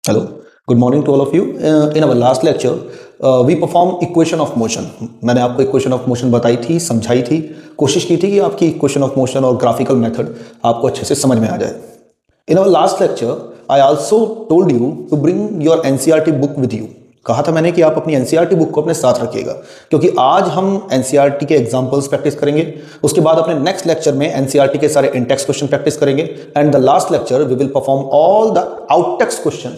Hello, good morning to all of you. In our last lecture, we perform equation of motion. मैंने आपको equation of motion बताई थी, समझाई थी, कोशिश की थी कि आपकी equation of motion और graphical method आपको अच्छे से समझ में आ जाए. In our last lecture, I also told you to bring your NCERT book with you. कहा था मैंने कि आप अपनी NCERT बुक को अपने साथ रखिएगा, क्योंकि आज हम NCERT के एग्जाम्पल्स प्रैक्टिस करेंगे. उसके बाद अपने नेक्स्ट लेक्चर में NCERT के सारे इन-टेक्स्ट क्वेश्चन प्रैक्टिस करेंगे. And the last lecture we will perform all the out text question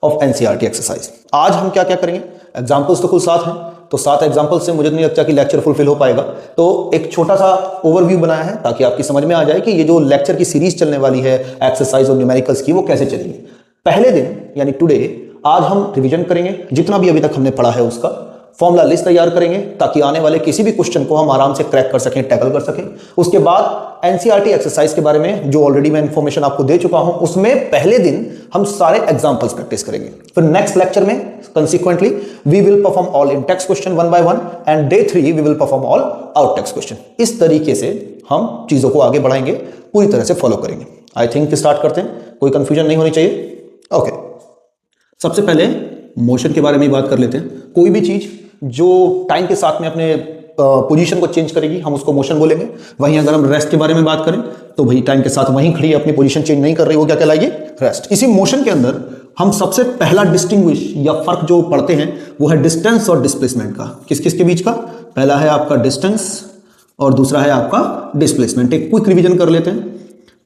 of NCERT exercise. आज हम क्या क्या करेंगे? एग्जाम्पल्स तो कुल 7 हैं, तो 7 एग्जाम्पल से मुझे नहीं लगता कि लेक्चर फुलफिल हो पाएगा. तो एक छोटा सा ओवरव्यू बनाया है ताकि आपकी समझ में आ जाए कि ये जो लेक्चर की सीरीज चलने वाली है एक्सरसाइज और न्यूमेरिकल्स की, वो कैसे चलेगी. पहले दिन यानी टुडे, आज हम रिवीजन करेंगे जितना भी अभी तक हमने पढ़ा है उसका. फॉर्मूला लिस्ट तैयार करेंगे ताकि आने वाले किसी भी क्वेश्चन को हम आराम से क्रैक कर सकें, टैकल कर सकें. उसके बाद NCERT एक्सरसाइज के बारे में जो ऑलरेडी मैं इंफॉर्मेशन आपको दे चुका हूं, उसमें पहले दिन हम सारे एग्जांपल्स प्रैक्टिस करेंगे. फिर नेक्स्ट लेक्चर में consequently we will perform all in text question one by one, and day 3 we will perform all out text question. इस तरीके से हम चीजों को आगे बढ़ाएंगे, पूरी तरह से फॉलो करेंगे. आई थिंक स्टार्ट करते हैं, कोई कंफ्यूजन नहीं होनी चाहिए. ओके, सबसे पहले मोशन के बारे में बात कर लेते हैं. कोई भी चीज जो टाइम के साथ में अपने पोजीशन को चेंज करेगी, हम उसको मोशन बोलेंगे. वहीं अगर हम रेस्ट के बारे में बात करें तो भाई टाइम के साथ वहीं खड़ी है, अपनी पोजीशन चेंज नहीं कर रही, वो क्या कहलाएगी? रेस्ट. इसी मोशन के अंदर हम सबसे पहला डिस्टिंग्विश या फर्क जो पढ़ते हैं वो है डिस्टेंस और डिस्प्लेसमेंट का. किस किस के बीच का? पहला है आपका डिस्टेंस और दूसरा है आपका डिस्प्लेसमेंट. एक क्विक रिवीजन कर लेते हैं.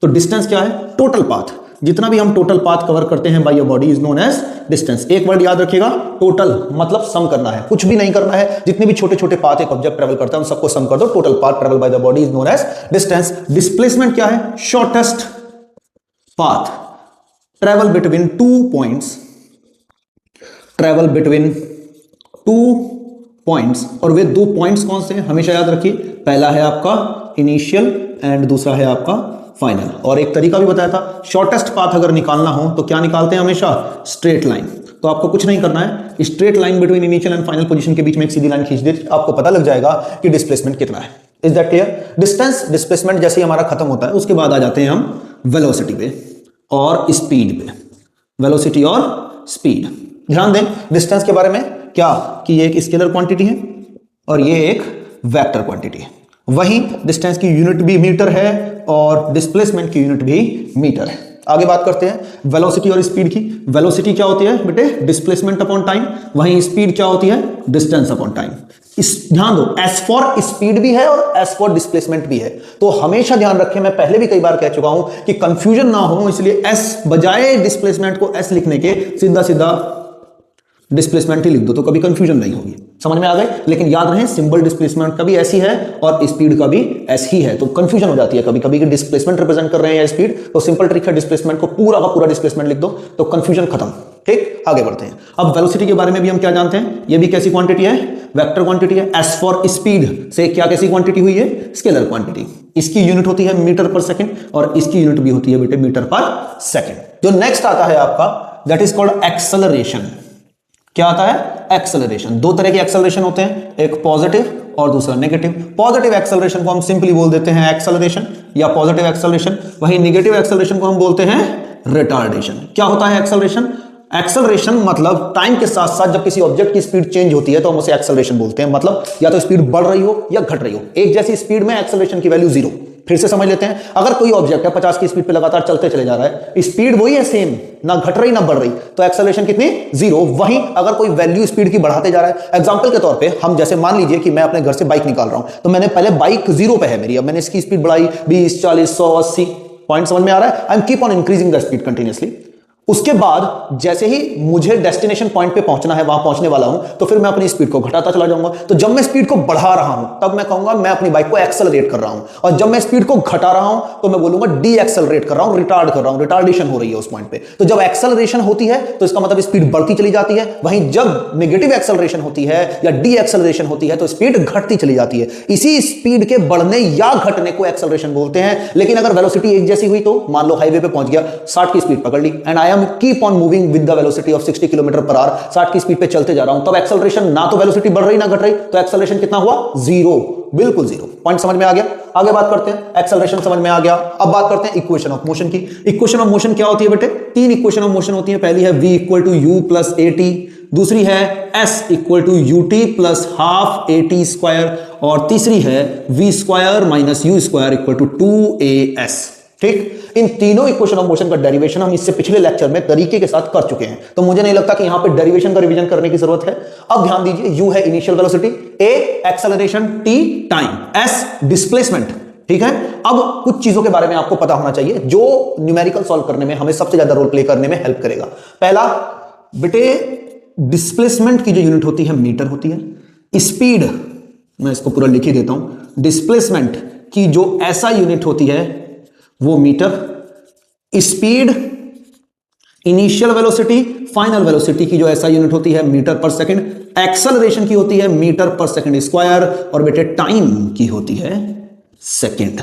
तो डिस्टेंस क्या है? Total path. जितना भी हम टोटल पाथ कवर करते हैं by your body is known as distance. एक वर्ड याद रखिएगा, टोटल मतलब सम करना है, कुछ भी नहीं करना है. जितने भी छोटे छोटे पाथ एक ऑब्जेक्ट ट्रेवल करता है उन सबको सम कर दो. Total path travel by the body is known as distance. Displacement क्या है? Shortest path travel between two points. Travel between two points, और वे दो पॉइंट्स कौन से हैं? हमेशा याद रखिए, पहला है आपका इनिशियल एंड दूसरा है आपका फाइनल. और एक तरीका भी बताया था, शॉर्टेस्ट पाथ अगर निकालना हो तो क्या निकालते हैं? हमेशा स्ट्रेट लाइन. तो आपको कुछ नहीं करना है, straight line between initial and final position के बीच में एक सीधी लाइन खींच दे, आपको पता लग जाएगा कि डिस्प्लेसमेंट कितना है. Is that clear? Distance displacement जैसे ही हमारा खत्म होता है, उसके बाद आ जाते हैं हम वेलोसिटी पे और स्पीड पे. वेलोसिटी और स्पीड. ध्यान दें डिस्टेंस के बारे में क्या, कि ये एक स्केलर क्वांटिटी है और ये एक वेक्टर क्वांटिटी है. वहीं डिस्टेंस की यूनिट भी मीटर है और डिस्प्लेसमेंट की यूनिट भी मीटर है. आगे बात करते हैं वेलोसिटी और स्पीड की. वेलोसिटी क्या होती है बेटे? Displacement upon time. वहीं स्पीड क्या होती है? Distance upon time. ध्यान दो, एस फॉर स्पीड भी है और एस फॉर डिस्प्लेसमेंट भी है. तो हमेशा ध्यान रखें, मैं पहले भी कई बार कह चुका हूं कि कंफ्यूजन ना हो, इसलिए एस बजाय डिस्प्लेसमेंट को एस लिखने के सीधा सीधा डिस्प्लेसमेंट ही लिख दो, तो कभी कंफ्यूजन नहीं होगी. समझ में आ गए? लेकिन याद रहे, सिंबल डिस्प्लेसमेंट का भी ऐसी है और स्पीड का भी ऐसी ही है. तो कंफ्यूजन हो जाती है कभी कभी कि डिस्प्लेसमेंट रिप्रेजेंट कर रहे हैं या स्पीड. तो सिंपल ट्रिक है, डिस्प्लेसमेंट को पूरा का पूरा डिस्प्लेसमेंट लिख दो, तो कंफ्यूजन खत्म. ठीक, आगे बढ़ते हैं. अब वेलोसिटी के बारे में भी हम क्या जानते हैं? ये भी कैसी क्वांटिटी है? वेक्टर क्वांटिटी है. एस फॉर स्पीड से क्या कैसी क्वांटिटी हुई है? Scalar quantity. इसकी यूनिट होती है मीटर पर सेकेंड और इसकी यूनिट भी होती है बेटे मीटर पर सेकेंड. जो नेक्स्ट आता है आपका, दैट इज कॉल्ड एक्सेलरेशन. क्या आता है? एक्सेलरेशन. दो तरह के एक्सेलरेशन होते हैं, एक पॉजिटिव और दूसरा नेगेटिव. पॉजिटिव एक्सेलरेशन को हम सिंपली बोल देते हैं एक्सेलरेशन या पॉजिटिव एक्सेलरेशन. वहीं नेगेटिव एक्सेलरेशन को हम बोलते हैं रिटार्डेशन. क्या होता है एक्सेलरेशन? एक्सेलरेशन मतलब टाइम के साथ साथ जब किसी ऑब्जेक्ट की स्पीड चेंज होती है तो हम उसे एक्सेलरेशन बोलते हैं. मतलब या तो स्पीड बढ़ रही हो या घट रही हो, एक जैसी स्पीड में एक्सेलरेशन की वैल्यू 0. फिर से समझ लेते हैं, अगर कोई ऑब्जेक्ट है 50 की स्पीड पे लगातार चलते चले जा रहा है, स्पीड वही है सेम, ना घट रही ना बढ़ रही, तो एक्सेलरेशन कितनी? 0. वहीं अगर कोई वैल्यू स्पीड की बढ़ाते जा रहा है, एग्जांपल के तौर पे हम जैसे मान लीजिए कि मैं अपने घर से बाइक निकाल रहा हूं, तो मैंने पहले बाइक 0 पे है मेरी, अब मैंने इसकी स्पीड बढ़ाई 20, 40, 100, 80. पॉइंट समझ में आ रहा है? आई am keep on increasing the speed continuously. उसके बाद जैसे ही मुझे डेस्टिनेशन पॉइंट पे पहुंचना है, वहां पहुंचने वाला हूं, तो फिर मैं अपनी स्पीड को घटाता चला जाऊंगा. तो जब मैं स्पीड को बढ़ा रहा हूं तब मैं कहूंगा मैं अपनी बाइक को एक्सेलरेट कर रहा हूं, और जब मैं स्पीड को घटा रहा हूं तो मैं बोलूंगा डी एक्सेलरेट कर रहा हूं, रिटार्ड कर रहा हूं, रिटार्डेशन हो रही है उस पॉइंट पे. तो जब एक्सेलरेशन होती है तो इसका मतलब स्पीड बढ़ती चली जाती है. वहीं जब नेगेटिव एक्सेलरेशन होती है या डी एक्सेलरेशन होती है तो स्पीड घटती चली जाती है. इसी स्पीड के बढ़ने या घटने को एक्सेलरेशन बोलते हैं. लेकिन अगर वेलोसिटी एक जैसी हुई तो मान लो हाईवे पे पहुंच गया, 60 की स्पीड पकड़ ली, and I am keep on moving with the velocity of 60 kilometre per hour, 60 की स्पीड पे चलते जा रहा हूं, तब एक्सेलरेशन ना तो वेलोसिटी बढ़ रही ना घट रही, तो एक्सेलरेशन कितना हुआ? 0. बिल्कुल 0. पॉइंट समझ में आ गया? आगे बात करते हैं, एक्सेलरेशन समझ में आ गया। अब बात करते हैं इक्वेशन ऑफ मोशन की। इक्वेशन ऑफ मोशन क्या होती है बेटे? तीन इक्वेशन ऑफ मोशन होती है। पहली है v equal to u plus a t, दूसरी है s equal to u t plus half a t square, और तीसरी है v square minus u square equal to 2as। ठीक, इन तीनों इक्वेशन ऑफ मोशन का डेरिवेशन हम इससे पिछले लेक्चर में तरीके के साथ कर चुके हैं, तो मुझे नहीं लगता कि यहां पे डेरिवेशन का रिवीजन करने की जरूरत है। अब ध्यान दीजिए, u है initial velocity, a acceleration, t time, s displacement. ठीक है, अब कुछ चीजों के बारे में आपको पता होना चाहिए जो न्यूमेरिकल सॉल्व करने में हमें सबसे ज्यादा रोल प्ले करने में हेल्प करेगा। पहला बेटे, डिस्प्लेसमेंट की जो यूनिट होती है मीटर होती है। स्पीड, मैं इसको पूरा लिख ही देता हूं, डिस्प्लेसमेंट की जो ऐसा यूनिट होती है वो metre. Speed, initial velocity, final velocity की जो ऐसा यूनिट होती है मीटर पर सेकंड। एक्सेलरेशन की होती है मीटर पर सेकंड स्क्वायर, और बेटे टाइम की होती है सेकंड।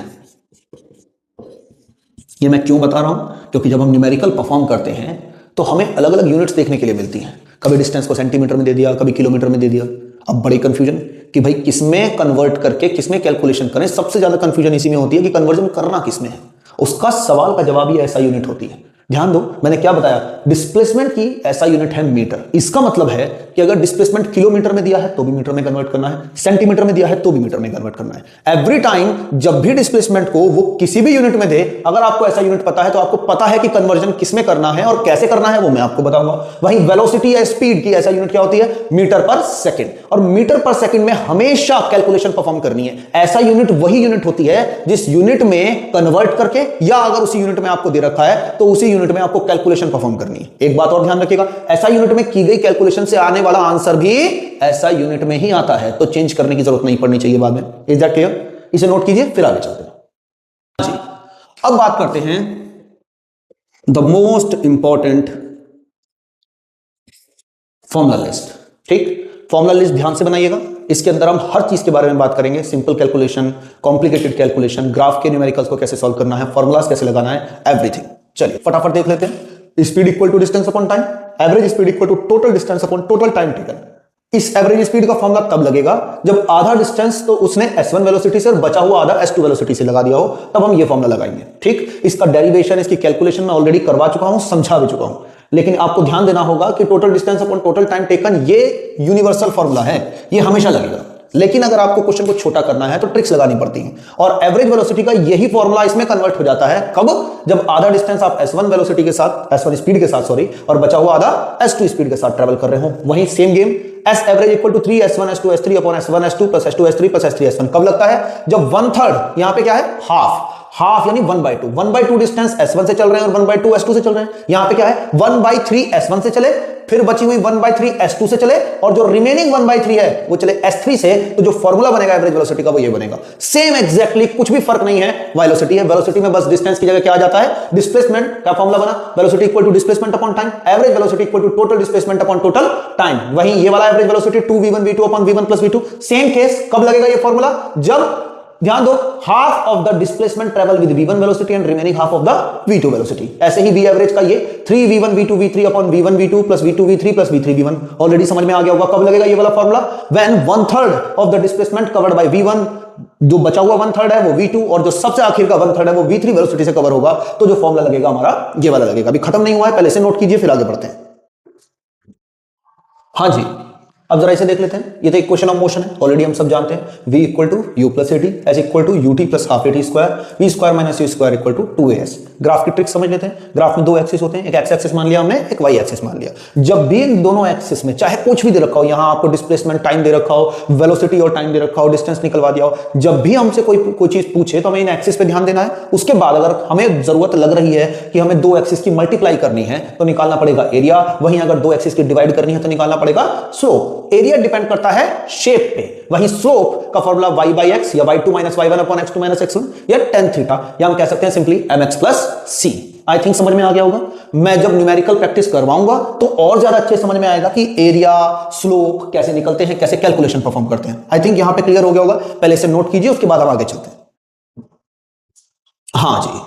ये मैं क्यों बता रहा हूं? क्योंकि जब हम न्यूमेरिकल परफॉर्म करते हैं तो हमें अलग अलग यूनिट्स देखने के लिए मिलती हैं। कभी डिस्टेंस को सेंटीमीटर में दे दिया, कभी किलोमीटर में दे दिया। अब बड़ी कंफ्यूजन कि भाई किसमें कन्वर्ट करके किसमें कैलकुलेशन करें। सबसे ज्यादा कंफ्यूजन इसी में होती है कि कन्वर्जन करना किसमें है। उसका सवाल का जवाब ही ऐसा यूनिट होती है। ध्यान दो, मैंने क्या बताया, डिस्प्लेसमेंट की ऐसा यूनिट है मीटर। इसका मतलब है कि अगर डिस्प्लेसमेंट किलोमीटर में दिया है तो भी मीटर में कन्वर्ट करना है, सेंटीमीटर में दिया है तो भी मीटर में कन्वर्ट करना है। एवरी टाइम जब भी डिस्प्लेसमेंट को वो किसी भी यूनिट में दे, अगर आपको ऐसा यूनिट पता है तो आपको पता है कि कन्वर्जन किसमें करना है और कैसे करना है, वो मैं आपको बताऊंगा। वहीं वेलोसिटी या स्पीड की ऐसा यूनिट क्या होती है? Metre per second. और मीटर पर सेकंड में हमेशा कैलकुलेशन परफॉर्म करनी है। ऐसा यूनिट वही यूनिट होती है जिस यूनिट में कन्वर्ट करके, या अगर उसी यूनिट में आपको दे रखा है तो उसी यूनिट में आपको कैलकुलेशन परफॉर्म करनी है। एक बात और ध्यान रखिएगा, ऐसा यूनिट में की गई कैलकुलेशन से आने वाला आंसर भी ऐसा यूनिट में ही आता है, तो चेंज करने की जरूरत नहीं पड़नी चाहिए बाद में। Is that clear? इसे नोट कीजिए, फिर आगे चलते हैं। जी, अब बात करते हैं the most important formula list. ठीक, फॉर्मूला लिस्ट ध्यान से बनाइएगा। इसके अंदर हम हर चीज के बारे में बात करेंगे। Simple calculation, complicated calculation, graph के न्यूमेरिकल्स को कैसे सॉल्व करना है, फॉर्मूलाज कैसे लगाना है, एवरीथिंग। चलिए फटाफट देख लेते हैं। Speed equal to distance upon time, average speed equal to total distance upon total time taken. इस एवरेज स्पीड का फॉर्मूला तब लगेगा जब आधा डिस्टेंस तो उसने s1 वेलोसिटी से और बचा हुआ आधा s2 वेलोसिटी से लगा दिया हो, तब हम ये फॉर्मूला लगाएंगे। ठीक, इसका डेरिवेशन, इसकी कैलकुलेशन मैं ऑलरेडी करवा चुका हूं, समझा भी चुका हूं। लेकिन आपको ध्यान देना होगा कि total distance upon total time taken ये यूनिवर्सल फॉर्मूला है, ये हमेशा लगेगा। लेकिन अगर आपको क्वेश्चन को छोटा करना है तो ट्रिक्स लगानी पड़ती हैं, और एवरेज वेलोसिटी का यही फॉर्मूला इसमें कन्वर्ट हो जाता है। कब? जब आधा डिस्टेंस आप s1 वेलोसिटी के साथ, s1 स्पीड के साथ सॉरी, और बचा हुआ आधा s2 स्पीड के साथ ट्रेवल कर रहे हो। वहीं same game, s average equal to 3s1 s2 s3 upon s1 s2 plus s2 s3 plus s3 s1 कब लगता है? जब 1/3, यहां पे क्या है? हाफ यानी 1/2। 1/2 डिस्टेंस s1 से चल रहे हैं और 1/2 s2 से चल रहे हैं। यहां पे क्या है? 1/3 s1 से चले, फिर बची हुई 1/3 s2 से चले, और जो रिमेनिंग 1/3 है वो चले s3 से। तो जो फॉर्मूला बनेगा एवरेज वेलोसिटी का वो ये बनेगा। सेम एग्जैक्टली, कुछ भी फर्क नहीं है। वेलोसिटी है, वेलोसिटी में बस डिस्टेंस की जगह क्या आ जाता है? डिस्प्लेसमेंट। क्या फॉर्मूला बना? Velocity equal to displacement upon time, average velocity equal to total displacement upon total time. वहीं ये वाला average velocity 2v1 v2 upon v1 plus v2। Same case, कब लगेगा ये फॉर्मूला? जब, ध्यान दो, half of the displacement travel with v1 velocity and remaining half of the v2 velocity. ऐसे ही v एवरेज का ये 3v1 v2 v3 upon v1 v2 plus v2 v3 plus v3 v1 already समझ में आ गया होगा। कब लगेगा ये वाला formula? When 1/3 of the displacement covered by v1, जो बचा हुआ 1/3 है वो v2, और जो सबसे आखिर का 1/3 है वो v3 वेलोसिटी से कवर होगा। तो जो फॉर्मूला लगेगा हमारा ये वाला लगेगा। अभी खत्म नहीं हुआ है, पहले से नोट कीजिए, फिर आगे बढ़ते हैं। हाँ जी, अब जरा इसे देख लेते हैं। ये तो इक्वेशन ऑफ मोशन है, ऑलरेडी हम सब जानते हैं। v equal to u plus a t, s equal to u t plus half a t square, v square minus u square equal to 2as। Graph की ट्रिक समझ लेते हैं। Graph में दो एक्सिस होते हैं, एक एक्स एक्सिस मान लिया हमने, एक वाई एक्सिस मान लिया। जब भी इन दोनों एक्सिस में चाहे कुछ भी दे रखा हो, यहां आपको डिस्प्लेसमेंट टाइम दे रखा हो, वेलोसिटी और टाइम दे रखा हो, डिस्टेंस निकलवा दिया हो, जब भी हमसे कोई चीज पूछे तो हमें इन एक्सिस पे ध्यान देना है। उसके बाद अगर हमें जरूरत लग रही है कि हमें दो एक्सिस की मल्टीप्लाई करनी है तो निकालना पड़ेगा एरिया। वहीं अगर दो एक्सिस की डिवाइड करनी है तो निकालना पड़ेगा स्लोप। एरिया डिपेंड करता है शेप पे, वहीं स्लोप का फॉर्मूला y बाई एक्स या y2 minus y1 upon x2 minus x1 या tan थीटा, या हम कह सकते हैं simply mx plus c। I think समझ में आ गया होगा। मैं जब न्यूमेरिकल प्रैक्टिस करवाऊंगा तो और ज्यादा अच्छे समझ में आएगा कि एरिया, स्लोप कैसे निकलते हैं, कैसे कैलकुलेशन परफॉर्म करते हैं। आई थिंक यहां पे क्लियर हो गया होगा। पहले से नोट कीजिए, उसके बाद हम आगे चलते हैं। हाँ जी,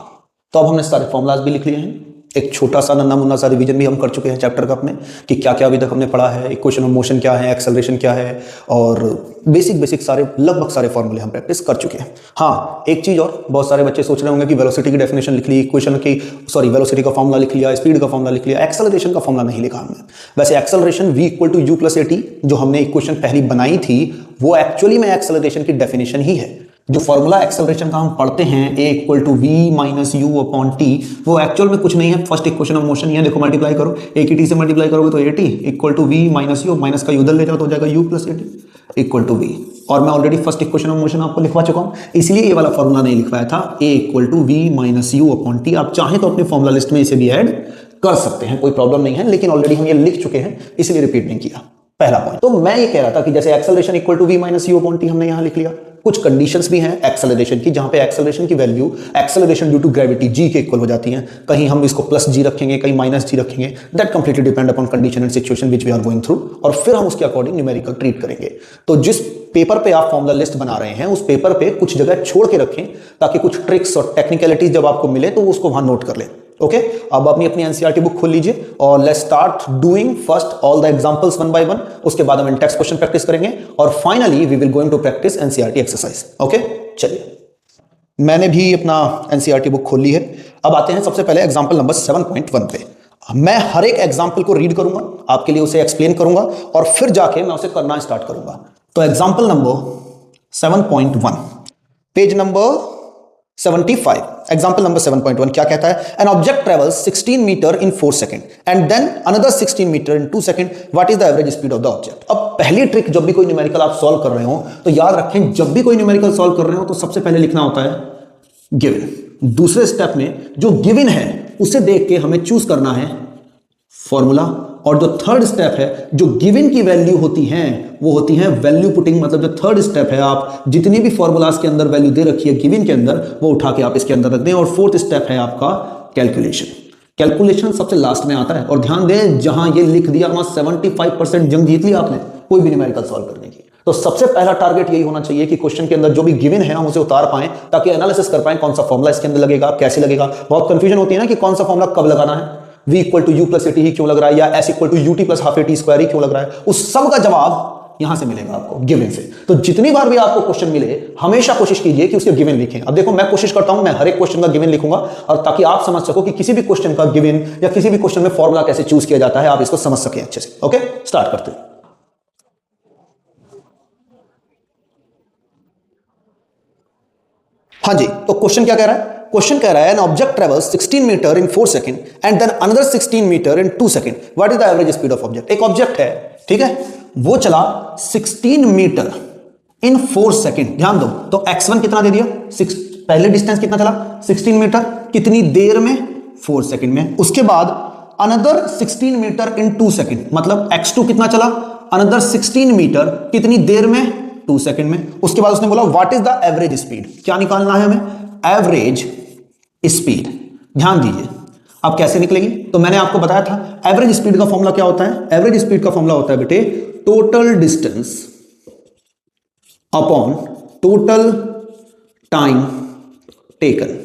तो अब हमने सारे फॉर्मूलाज भी लिख लिए हैं। एक छोटा सा नन्ना मुन्ना सा रिवीजन भी हम कर चुके हैं चैप्टर का अपने, कि क्या क्या अभी तक हमने पढ़ा है, इक्वेशन ऑफ मोशन क्या है, एक्सेलरेशन क्या है, और बेसिक सारे लगभग सारे फॉर्मूले हम प्रैक्टिस कर चुके हैं। हाँ, एक चीज़ और, बहुत सारे बच्चे सोच रहे होंगे कि वेलोसिटी की डेफिनेशन लिख ली, इक्वेशन की वेलोसिटी का फॉर्मूला लिख लिया, स्पीड का फॉर्मूला लिख लिया, एक्सेलरेशन का फॉर्मूला नहीं लिखा हमने। वैसे एक्सेलरेशन v = u + at जो हमने इक्वेशन पहली बनाई थी, वो एक्चुअली में एक्सेलरेशन की डेफिनेशन ही है। जो फॉर्मूला एक्सेलरेशन का हम पढ़ते हैं a = v - u/t, वो एक्चुअल में कुछ नहीं है, फर्स्ट इक्वेशन ऑफ मोशन। ये देखो, मल्टीप्लाई करो, a की t से मल्टीप्लाई करोगे तो at = v - u, माइनस का उधर ले जाओ तो हो जाएगा u + at = v। और मैं already first equation of motion आपको लिखवा चुका हूं, इसलिए ये वाला फॉर्मूला नहीं लिखवाया था, a = v - u/t। आप चाहें तो अपने फॉर्मूला लिस्ट में इसे भी ऐड कर सकते हैं, कोई प्रॉब्लम नहीं है, लेकिन ऑलरेडी हम ये लिख चुके हैं, इसलिए रिपीट नहीं किया। पहला पॉइंट। तो मैं ये कह रहा था कि जैसे एक्सेलरेशन = v - u/t हमने यहां लिख लिया, कुछ कंडीशंस भी हैं एक्सेलरेशन की, जहां पे एक्सेलरेशन की value acceleration due to gravity g के इक्वल हो जाती है। कहीं हम इसको +g रखेंगे, कहीं -g रखेंगे, that completely depend upon condition and situation which we are going through, और फिर हम उसके अकॉर्डिंग न्यूमेरिकल ट्रीट करेंगे। तो जिस पेपर पे आप फॉर्मूला लिस्ट बना रहे हैं, उस पेपर पे कुछ जगह छोड़ के रखें, ताकि कुछ ट्रिक्स और टेक्निकलिटीज जब आपको मिले तो उसको वहां नोट कर लें। ओके, अब अपनी एनसीईआरटी बुक खोल लीजिए और let's start doing first all the examples one by one. उसके बाद हम इन टेक्स्ट क्वेश्चन प्रैक्टिस करेंगे और finally we will going to practice NCERT exercise. Okay, चलिए, मैंने भी अपना एनसीईआरटी बुक खोल ली है। अब आते हैं सबसे पहले एग्जांपल नंबर 7.1 पे। मैं हर एक एग्जांपल को रीड करूंगा, आपके लिए उसे एक्सप्लेन करूंगा और फिर जाके मैं उसे करना स्टार्ट करूंगा। तो example number 7.1, page number 75, example number 7.1 क्या कहता है? An object travels 16 metre in 4 second and then another 16 metre in 2 second, what is the average speed of the object? अब पहली ट्रिक, जब भी कोई न्यूमेरिकल आप सॉल्व कर रहे हो तो याद रखें, जब भी कोई न्यूमेरिकल सॉल्व कर रहे हो तो सबसे पहले लिखना होता है गिवन। दूसरे स्टेप में जो गिवन है उसे देख के हमें चूज करना है फॉर्मूला, और जो थर्ड स्टेप है, जो गिवन की वैल्यू होती है वो होती है वैल्यू पुटिंग। मतलब जो थर्ड स्टेप है, आप जितनी भी फॉर्मूलाज के अंदर वैल्यू दे रखी है गिवन के अंदर, वो उठा के आप इसके अंदर रख दें। और फोर्थ स्टेप है आपका कैलकुलेशन। कैलकुलेशन सबसे लास्ट में आता है, और ध्यान दें, जहां ये लिख दिया वहां 75% जंग जीत ली आपने कोई भी न्यूमेरिकल सॉल्व करने की। तो सबसे पहला टारगेट यही होना चाहिए कि क्वेश्चन के अंदर जो भी गिवन है हम उसे उतार पाएं, ताकि एनालिसिस कर पाएं कौन सा फॉर्मूला इसके अंदर लगेगा, कैसे लगेगा। बहुत कंफ्यूजन होती है ना कि कौन सा फॉर्मूला कब लगाना है, v = u + at ही क्यों लग रहा है, या s = ut + ½ at² ही क्यों लग रहा है, उस सब का जवाब यहां से मिलेगा आपको गिवन से। तो जितनी बार भी आपको क्वेश्चन मिले, हमेशा कोशिश कीजिए कि उसके गिवन लिखें। अब देखो, मैं कोशिश करता हूं मैं हर एक क्वेश्चन का गिवन लिखूंगा, और ताकि आप समझ सको कि किसी भी क्वेश्चन का गिवन या किसी भी क्वेश्चन में फॉर्मूला कैसे चूज किया जाता है, आप इसको समझ सकें अच्छे से। ओके, स्टार्ट करते हैं। हाँ जी, तो क्वेश्चन क्या कह रहा है? क्वेश्चन कह रहा है an object travels 16 metre in 4 second and then another 16 metre in 2 second, what is the average speed of object? एक ऑब्जेक्ट है, ठीक है, वो चला 16 मीटर इन 4 सेकंड। ध्यान दो, तो x1 कितना दे दिया, पहले डिस्टेंस कितना चला 16 मीटर, कितनी देर में, 4 सेकंड में। उसके बाद अनदर 16 मीटर इन 2 सेकंड, मतलब x2 कितना चला, अनदर 16 मीटर, कितनी देर में, 2 सेकंड में। उसके बाद उसने बोला what is the average speed, क्या निकालना है हमें, एवरेज स्पीड। ध्यान दीजिए, अब कैसे निकलेगी? तो मैंने आपको बताया था एवरेज स्पीड का फॉर्मूला क्या होता है। एवरेज स्पीड का फॉर्मूला होता है बेटे total distance upon total time taken.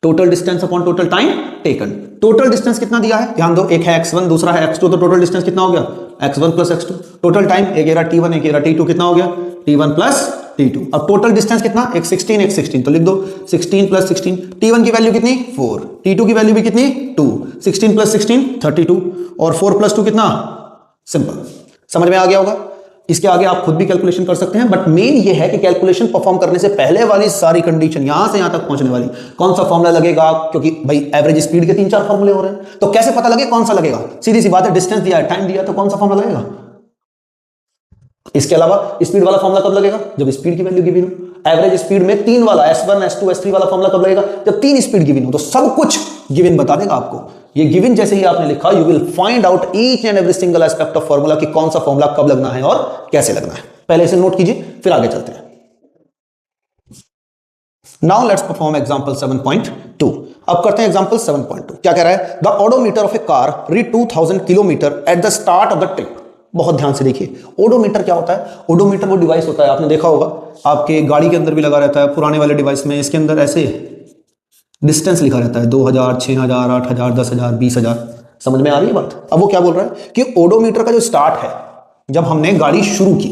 Total distance upon total time taken. Total distance कितना दिया है, ध्यान दो, एक है x1 दूसरा है x2, तो टोटल डिस्टेंस कितना हो गया, x1 + x2। टोटल टाइम, एक एरा t1 एक एरा t2, कितना हो गया, t1 + t2। अब टोटल डिस्टेंस कितना, एक 16 एक 16, तो लिख दो 16 + 16। t1 की वैल्यू कितनी, 4, t2 की वैल्यू भी कितनी, 2, 16 + 16 32, और 4 + 2 कितना, सिंपल। समझ में आ गया होगा। इसके आगे आप खुद भी कैलकुलेशन कर सकते हैं, बट मेन ये है कि कैलकुलेशन परफॉर्म करने से पहले वाली सारी कंडीशन, यहां से यहां तक पहुंचने वाली, कौन सा फॉर्मूला लगेगा, क्योंकि भाई एवरेज स्पीड के 3-4 फॉर्मूले हो रहे हैं, तो कैसे पता लगे कौन सा लगेगा? सीधी सी बात है, डिस्टेंस दिया है, टाइम दिया, तो कौन सा फॉर्मूला लगेगा। इसके अलावा स्पीड वाला फॉर्मूला कब लगेगा, जब स्पीड की वैल्यू गिवन हो। एवरेज स्पीड में 3 वाला S1 S2 S3 वाला फॉर्मूला कब लगेगा, जब 3 स्पीड गिवन हो। तो सब कुछ गिवन बता देगा आपको। ये गिवन जैसे ही आपने लिखा, you will find out each and every single aspect of formula कि कौन सा फॉर्मूला कब लगना है और कैसे लगना है। पहले इसे नोट कीजिए, फिर आगे चलते हैं। Now let's perform example 7.2। अब करते हैं एग्जांपल 7.2। क्या कह रहा है, the odometer of A car read 2000 kilometre at the start of the trip. बहुत ध्यान से देखिए, ओडोमीटर क्या होता है। ओडोमीटर वो डिवाइस होता है, आपने देखा होगा आपके गाड़ी के अंदर भी लगा रहता है, पुराने वाले डिवाइस में, इसके अंदर ऐसे डिस्टेंस लिखा रहता है 2000, 6000, 8000, 10,000, 20,000। समझ में आ रही है बात? अब वो क्या बोल रहा है कि ओडोमीटर का जो स्टार्ट है, जब हमने गाड़ी शुरू की,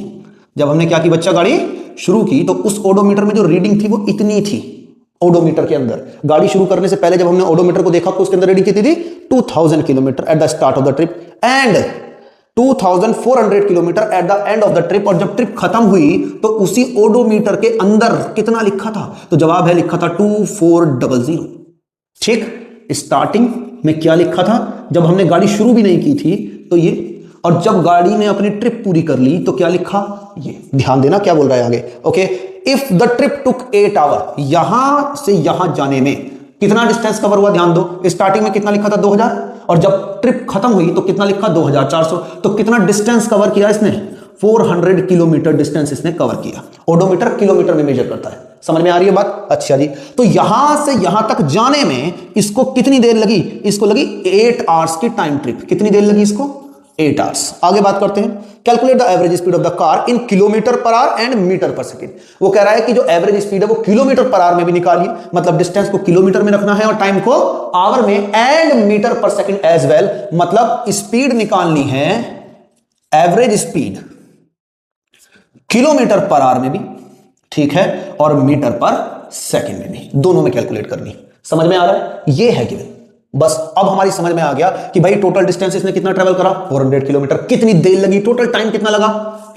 जब हमने क्या की बच्चा, गाड़ी शुरू की, तो उस ओडोमीटर में जो रीडिंग थी वो इतनी थी। ओडोमीटर के अंदर गाड़ी शुरू करने से पहले जब हमने ओडोमीटर को देखा तो उसके अंदर रीडिंग कितनी थी? 2000 kilometre at the start of the trip and 2400 kilometre at the end of the trip. और जब ट्रिप खत्म हुई तो उसी ओडोमीटर के अंदर कितना लिखा था? तो जवाब है लिखा था 2400। ठीक, स्टार्टिंग में क्या लिखा था? जब हमने गाड़ी शुरू भी नहीं की थी तो ये, और जब गाड़ी ने अपनी ट्रिप पूरी कर ली तो क्या लिखा? ये ध्यान देना क्या बोल रहा है आगे। Okay, if the trip took 8 hour, यहां से यहां जाने में कितना डिस्टेंस कवर हुआ? ध्यान दो, स्टार्टिंग में कितना लिखा था? 2000, और जब ट्रिप खत्म हुई तो कितना लिखा? 2400। तो कितना डिस्टेंस कवर किया इसने? 400 किलोमीटर डिस्टेंस इसने कवर किया। ओडोमीटर किलोमीटर में मेजर करता है। समझ में आ रही है बात? अच्छा जी, तो यहां से यहां तक जाने में इसको कितनी देर लगी? इसको लगी 8 आवर्स की टाइम ट्रिप। कितनी देर लगी इसको? 8 आवर्स। आगे बात करते हैं, calculate the average speed of the car in kilometre per hour and metre per second. वो कह रहा है कि जो एवरेज स्पीड है वो किलोमीटर पर आवर में भी निकालिए, मतलब डिस्टेंस को किलोमीटर में रखना है और टाइम को आवर में, and metre per second as well, मतलब स्पीड निकालनी है, average speed kilometre per our में भी, ठीक है, और मीटर पर सेकेंड में भी, दोनों में कैलकुलेट करनी। समझ में आ रहा है? ये है गिवन। बस अब हमारी समझ में आ गया कि भाई टोटल डिस्टेंस इसने कितना ट्रेवल करा? 400 किलोमीटर। कितनी देर लगी? टोटल टाइम कितना लगा?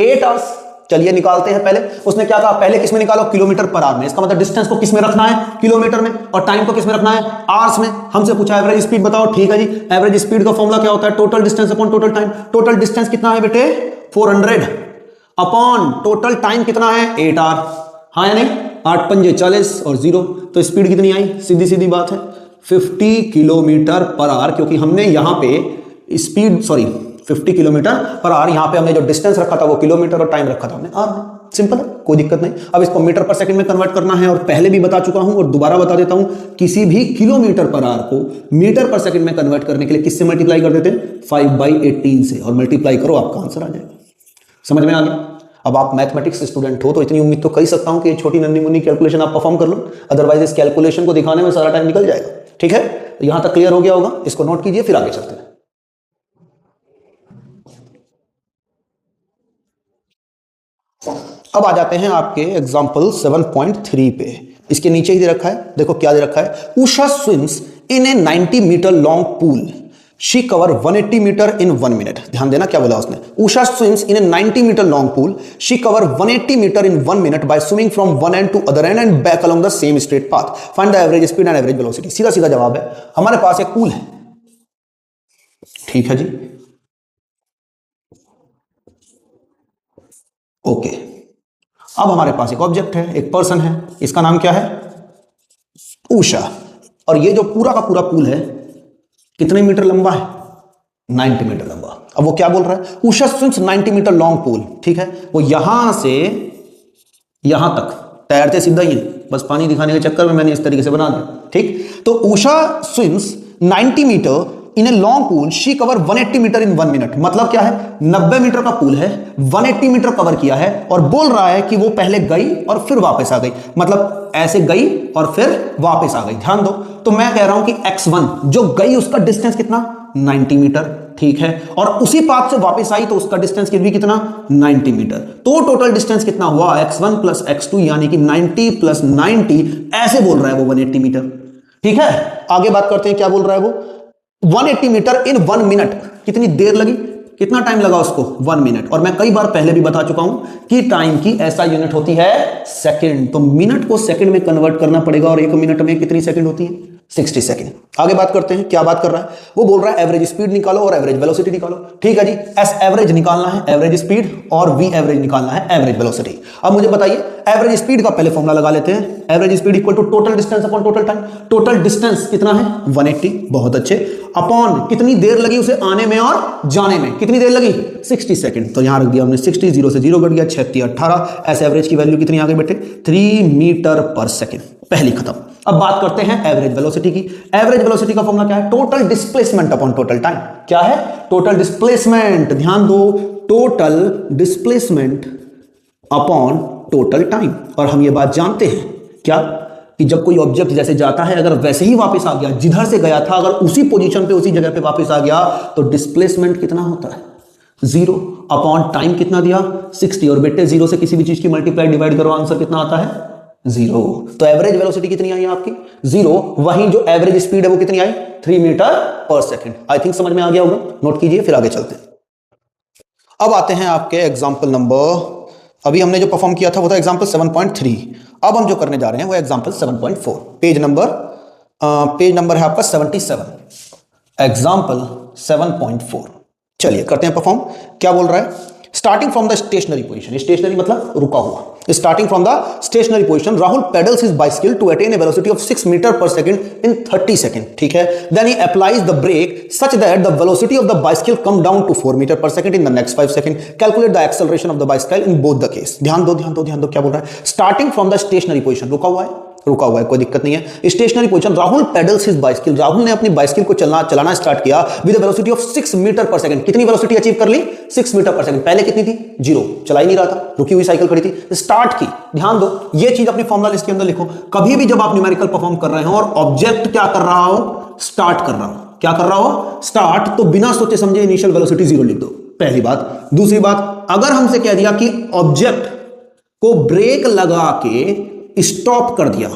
8 आवर्स। चलिए निकालते हैं। पहले उसने क्या कहा? पहले किस में निकालो? किलोमीटर पर आवर में। इसका मतलब डिस्टेंस को किस में रखना है? किलोमीटर में। और टाइम को किस में रखना है? आवर्स में। हमसे पूछा एवरेज स्पीड बताओ। ठीक है जी, एवरेज स्पीड का फॉर्मूला क्या होता है? Total distance upon total time. Total distance कितना है बेटे? 400 अपॉन टोटल टाइम कितना है? 8 आवर। हाँ या नहीं? 8 पंजे 40 और 0, तो स्पीड कितनी आई? सीधी सीधी बात है 50 किलोमीटर पर आवर, क्योंकि हमने यहां पे स्पीड 50 किलोमीटर पर आवर, यहां पे हमने जो डिस्टेंस रखा था वो किलोमीटर और टाइम रखा था हमने आवर। सिंपल है, कोई दिक्कत नहीं। अब इसको मीटर पर सेकंड में कन्वर्ट करना है, और पहले भी बता चुका हूं और दोबारा बता देता हूं, किसी भी किलोमीटर पर आवर को मीटर पर सेकंड में कन्वर्ट करने के लिए किससे मल्टीप्लाई कर देते हैं? 5/18 से, और मल्टीप्लाई करो आपका आंसर आ जाएगा। समझ में आ गया? अब आप मैथमेटिक्स स्टूडेंट हो तो इतनी उम्मीद तो कर सकता हूं कि ये छोटी नन्ही मुन्नी कैलकुलेशन आप परफॉर्म कर लो, अदरवाइज इस कैलकुलेशन को दिखाने में सारा टाइम निकल जाएगा। ठीक है, तो यहां तक क्लियर हो गया होगा, इसको नोट कीजिए, फिर आगे चलते हैं। अब आ जाते हैं आपके एग्जांपल 7.3 पे। इसके नीचे ही दे रखा है, देखो क्या दे रखा है। Usha swims in a 90 metre long pool, she cover 180 metre in 1 minute. ध्यान देना क्या बोला उसने। Usha swims in a 90 metre long pool, she cover 180 metre in 1 minute by swimming from one end to other end and back along the same straight path. Find the average speed and average velocity. सीधा सीधा जवाब है, हमारे पास एक pool है, ठीक है जी, okay. अब हमारे पास एक ऑब्जेक्ट है, एक पर्सन है, इसका नाम क्या है? उषा। और ये जो पूरा का पूरा पूल है कितने मीटर लंबा है? 90 मीटर लंबा। अब वो क्या बोल रहा है? Usha swims 90 metre long pool, ठीक है, वो यहां से यहां तक तैरते सीधा ही, बस पानी दिखाने के चक्कर में मैंने इस तरीके से बना दिया, ठीक। तो Usha swims 90 metre in a long pool, she cover 180 metre in 1 minute. मतलब क्या है? 90 मीटर का पूल है, 180 मीटर कवर किया है, और बोल रहा है कि वो पहले गई और फिर वापस आ गई, मतलब ऐसे गई और फिर वापस आ गई। ध्यान दो, तो मैं कह रहा हूं कि x1 जो गई उसका डिस्टेंस कितना? 90 मीटर, ठीक है, और उसी पाथ से वापस आई तो उसका डिस्टेंस भी कितना? 90 मीटर। तो टोटल डिस्टेंस कितना हुआ? x1 प्लस x2, यानी कि 90 प्लस 90, ऐसे बोल रहा है वो 180 मीटर, ठीक है। आगे बात करते हैं, क्या बोल रहा है वो? 180 मीटर इन 1 मिनट। कितनी देर लगी? कितना टाइम लगा उसको? 1 मिनट। और मैं कई बार पहले भी बता चुका हूं कि टाइम की ऐसा यूनिट होती है सेकंड, तो मिनट को सेकंड में कन्वर्ट करना पड़ेगा, और 1 मिनट में कितनी सेकंड होती है? 60 सेकंड। आगे बात करते हैं, क्या बात कर रहा है वो? बोल रहा है एवरेज स्पीड निकालो और एवरेज वेलोसिटी निकालो, ठीक है जी। एस एवरेज निकालना है एवरेज स्पीड, और वी एवरेज निकालना है एवरेज वेलोसिटी। अब मुझे बताइए, एवरेज स्पीड का पहले फॉर्मूला लगा लेते हैं। Average speed equal to total distance upon total time. Total distance कितना है? 180, बहुत अच्छे, अपॉन कितनी देर लगी उसे आने में और जाने में? कितनी देर लगी? 60 सेकंड। तो यहां रख दिया हमने 60, 0 से 0 कट गया, 36 18। एस एवरेज की वैल्यू कितनी आ गई बेटे? 3 मीटर पर सेकंड। पहली खत्म। अब बात करते हैं एवरेज वेलोसिटी की। एवरेज वेलोसिटी का फॉर्मूला क्या है? Total displacement upon total time. क्या है? Total displacement. ध्यान दो, total displacement upon total time. और हम ये बात जानते हैं क्या, कि जब कोई ऑब्जेक्ट जैसे जाता है अगर वैसे ही वापस आ गया, जिधर से गया था अगर उसी पोजीशन पे उसी जगह पे वापस आ गया तो डिस्प्लेसमेंट कितना होता है? 0 अपॉन टाइम कितना दिया? 60। और बेटे 0 से किसी भी चीज की मल्टीप्लाई डिवाइड करो, आंसर कितना आता है? 0। तो एवरेज वेलोसिटी कितनी आई आपकी? 0। वहीं जो एवरेज स्पीड है वो कितनी आई? 3 metre per second. I think समझ में आ गया होगा, नोट कीजिए, फिर आगे चलते हैं। अब आते हैं आपके एग्जाम्पल नंबर, अभी हमने जो परफॉर्म किया था वो था एग्जाम्पल 7.3। अब हम जो करने जा रहे हैं वो एग्जाम्पल 7.4। पेज नंबर है आपका 77, एग्जाम्पल 7.4। चलिए करते हैं परफॉर्म। क्या बोल रहा है? Starting from the stationary position, stationary मतलब रुका हुआ, starting from the stationary position Rahul pedals his bicycle to attain a velocity of 6 metre per second in 30 second, ठीक है। Then he applies the brake such that the velocity of the bicycle come down to 4 metre per second in the next 5 second. Calculate the acceleration of the bicycle in both the case. ध्यान दो, क्या बोल रहा है? Starting from the stationary position, रुका हुआ है, कोई दिक्कत नहीं है। Stationary position, Rahul pedals his bicycle, Rahul ने अपनी बाइसिकल को चलाना स्टार्ट किया with velocity of 6 metre per second. कितनी वेलोसिटी अचीव कर ली? 6 मीटर पर सेकंड। पहले कितनी थी? 0, चला ही नहीं रहा था, रुकी हुई साइकिल खड़ी थी। स्टार्ट की, ध्यान दो, ये चीज अपनी फॉर्मूला लिस्ट के अंदर लिखो। कभी भी जब आप न्यूमेरिकल परफॉर्म कर रहे हो और ऑब्जेक्ट क्या कर रहा हो? स्टार्ट कर रहा हो। क्या कर रहा हो? स्टार्ट, तो बिना सोचे समझे इनिशियल वेलोसिटी 0 लिख दो, पहली बात। दूसरी बात, अगर हमसे कह दिया कि ऑब्जेक्ट को ब्रेक लगा के स्टॉप कर दिया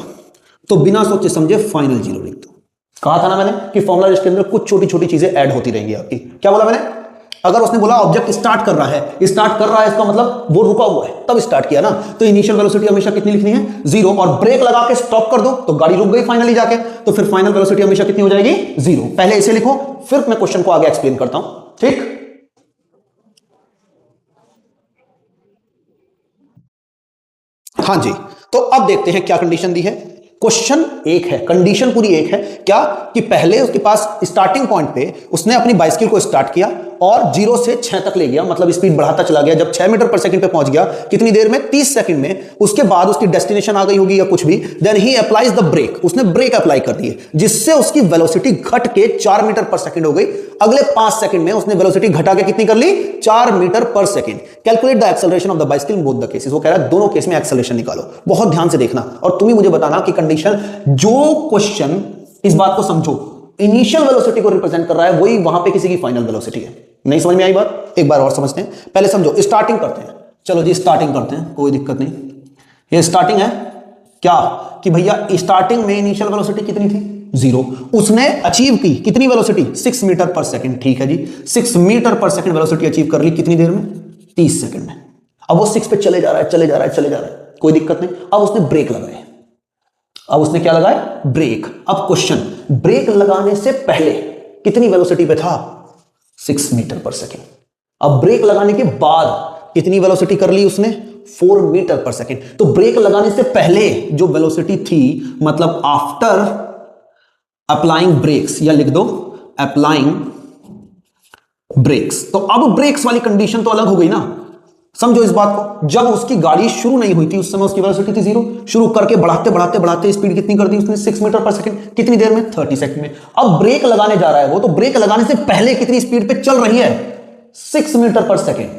तो बिना सोचे समझे फाइनल 0 लिख दो। कहा था ना मैंने कि फॉर्मूला लिस्ट के अंदर कुछ छोटी छोटी चीजें ऐड होती रहेंगी आपकी। क्या बोला मैंने? अगर उसने बोला ऑब्जेक्ट स्टार्ट कर रहा है, इसका मतलब वो रुका हुआ है, तब स्टार्ट किया ना, तो इनिशियल वेलोसिटी हमेशा कितनी लिखनी है? 0। और ब्रेक लगा के स्टॉप कर दो तो गाड़ी रुक गई फाइनली जाके, तो फिर फाइनल वेलोसिटी हमेशा कितनी हो जाएगी? 0। पहले इसे लिखो, फिर मैं क्वेश्चन को आगे एक्सप्लेन करता हूं, ठीक? हाँ जी, तो अब देखते हैं क्या कंडीशन दी है। क्वेश्चन एक है, कंडीशन पूरी एक है। क्या कि पहले उसके पास स्टार्टिंग पॉइंट पे उसने अपनी बाइसिकल को स्टार्ट किया और 0 से 6 तक ले गया, मतलब स्पीड बढ़ाता चला गया। जब 6 मीटर पर सेकंड पे पहुंच गया, कितनी देर में? 30 सेकंड में। उसके बाद उसकी डेस्टिनेशन आ गई होगी या कुछ भी। Then he applies the brake, उसने ब्रेक अप्लाई कर दिए जिससे उसकी वेलोसिटी घट के 4 मीटर पर सेकंड हो गई। अगले 5 सेकंड में उसने वेलोसिटी घटा के कितनी कर ली? 4 metre per second. Calculate the acceleration of the bicycle in both the cases. वो कह रहा है दोनों केस में एक्सेलरेशन निकालो। बहुत ध्यान से देखना और तुम्हें मुझे बताना कि कंडीशन, जो क्वेश्चन इस बात को समझो इनिशियल वेलोसिटी को रिप्रेजेंट कर रहा है, वही वहां पे किसी की फाइनल वेलोसिटी है। नहीं समझ में आई बात? एक बार और समझते हैं, पहले समझो। स्टार्टिंग करते हैं, चलो जी स्टार्टिंग करते हैं, कोई दिक्कत नहीं। ये स्टार्टिंग है क्या कि भैया स्टार्टिंग में इनिशियल वेलोसिटी कितनी थी? 0। उसने अचीव की कितनी वेलोसिटी? 6 मीटर पर सेकंड, ठीक है जी। 6 metre per second velocity achieve कर ली, कितनी देर में? 30 सेकंड में। अब वो 6 पे चले जा रहा है, कोई दिक्कत नहीं। अब उसने ब्रेक लगाए, अब उसने क्या लगाया? ब्रेक। अब क्वेश्चन, ब्रेक लगाने से पहले कितनी वेलोसिटी पे था? 6 मीटर पर सेकेंड। अब ब्रेक लगाने के बाद कितनी वेलोसिटी कर ली उसने? 4 मीटर पर सेकेंड। तो ब्रेक लगाने से पहले जो वेलोसिटी थी, मतलब आफ्टर अप्लाइंग ब्रेक्स, या लिख दो अप्लाइंग ब्रेक्स। तो अब ब्रेक्स वाली कंडीशन तो अलग हो गई ना, समझो इस बात को। जब उसकी गाड़ी शुरू नहीं हुई थी उस समय उसकी वेलोसिटी थी 0। शुरू करके बढ़ाते स्पीड कितनी कर दी उसने? 6 मीटर पर सेकंड। कितनी देर में? 30 सेकंड में। अब ब्रेक लगाने जा रहा है वो, तो ब्रेक लगाने से पहले कितनी स्पीड पे चल रही है? 6 मीटर पर सेकंड।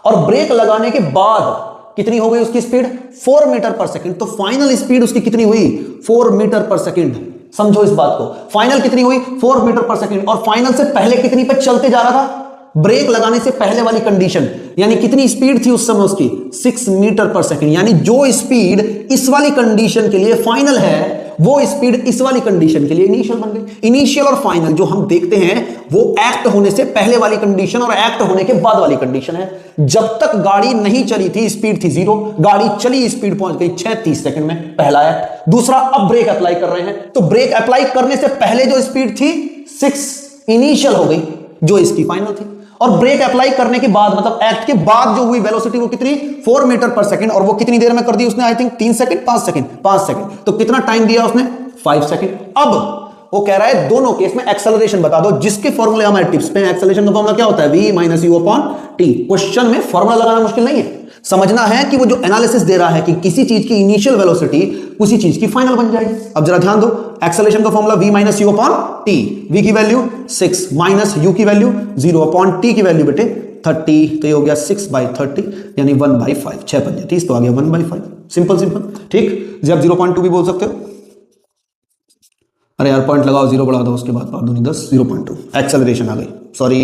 और ब्रेक लगाने के बाद कितनी हो गई उसकी स्पीड? 4 metre per second. तो फाइनल स्पीड उसकी कितनी हुई? 4 मीटर पर सेकंड। समझो इस बात को, फाइनल कितनी हुई? 4 मीटर पर सेकंड। और फाइनल से पहले कितनी पे चलते जा रहा था? ब्रेक लगाने से पहले वाली कंडीशन, यानी कितनी स्पीड थी उस समय उसकी? 6 मीटर पर सेकंड। यानी जो स्पीड इस वाली कंडीशन के लिए फाइनल है, वो स्पीड इस वाली कंडीशन के लिए इनिशियल बन गई। इनिशियल और फाइनल जो हम देखते हैं वो एक्ट होने से पहले वाली कंडीशन और एक्ट होने के बाद वाली कंडीशन है। जब तक गाड़ी नहीं चली थी स्पीड थी 0, गाड़ी चली स्पीड पहुंच गई 6:30 सेकंड में, पहला एक्ट। दूसरा, अब ब्रेक अप्लाई कर रहे हैं, तो ब्रेक अप्लाई करने से पहले जो स्पीड थी 6 इनिशियल हो गई, जो इसकी फाइनल थी। और ब्रेक अप्लाई करने के बाद, मतलब एक्ट के बाद जो हुई वेलोसिटी वो कितनी? 4 मीटर पर सेकंड। और वो कितनी देर में कर दी उसने? I think 3 second, 5 second. तो कितना टाइम दिया उसने? 5 सेकंड। अब वो कह रहा है दोनों केस में एक्सेलरेशन बता दो, जिसके फॉर्मूले हमारे टिप्स पे। एक्सेलरेशन का फॉर्मूला क्या होता है? v minus u upon T. Question में फॉर्मूला लगाना मुश्किल नहीं है, समझना है कि वो जो एनालिसिस दे रहा है कि किसी चीज की इनिशियल वेलोसिटी उसी चीज की फाइनल बन जाएगी। अब जरा ध्यान दो, एक्सेलरेशन का formula v minus u upon T. v की वैल्यू 6 माइनस u की वैल्यू 0 अपॉन t की वैल्यू बेटे 30। तो ये हो गया 6/30 यानी 1/5। 6 5 30, तो आ गया 1/5। सिंपल सिंपल, ठीक। जब 0.2 भी बोल सकते हो। अरे यार पॉइंट लगाओ, 0 बढ़ा दो, उसके बाद 5 दूनी 10, 0.2 एक्सेलरेशन आ गई, सॉरी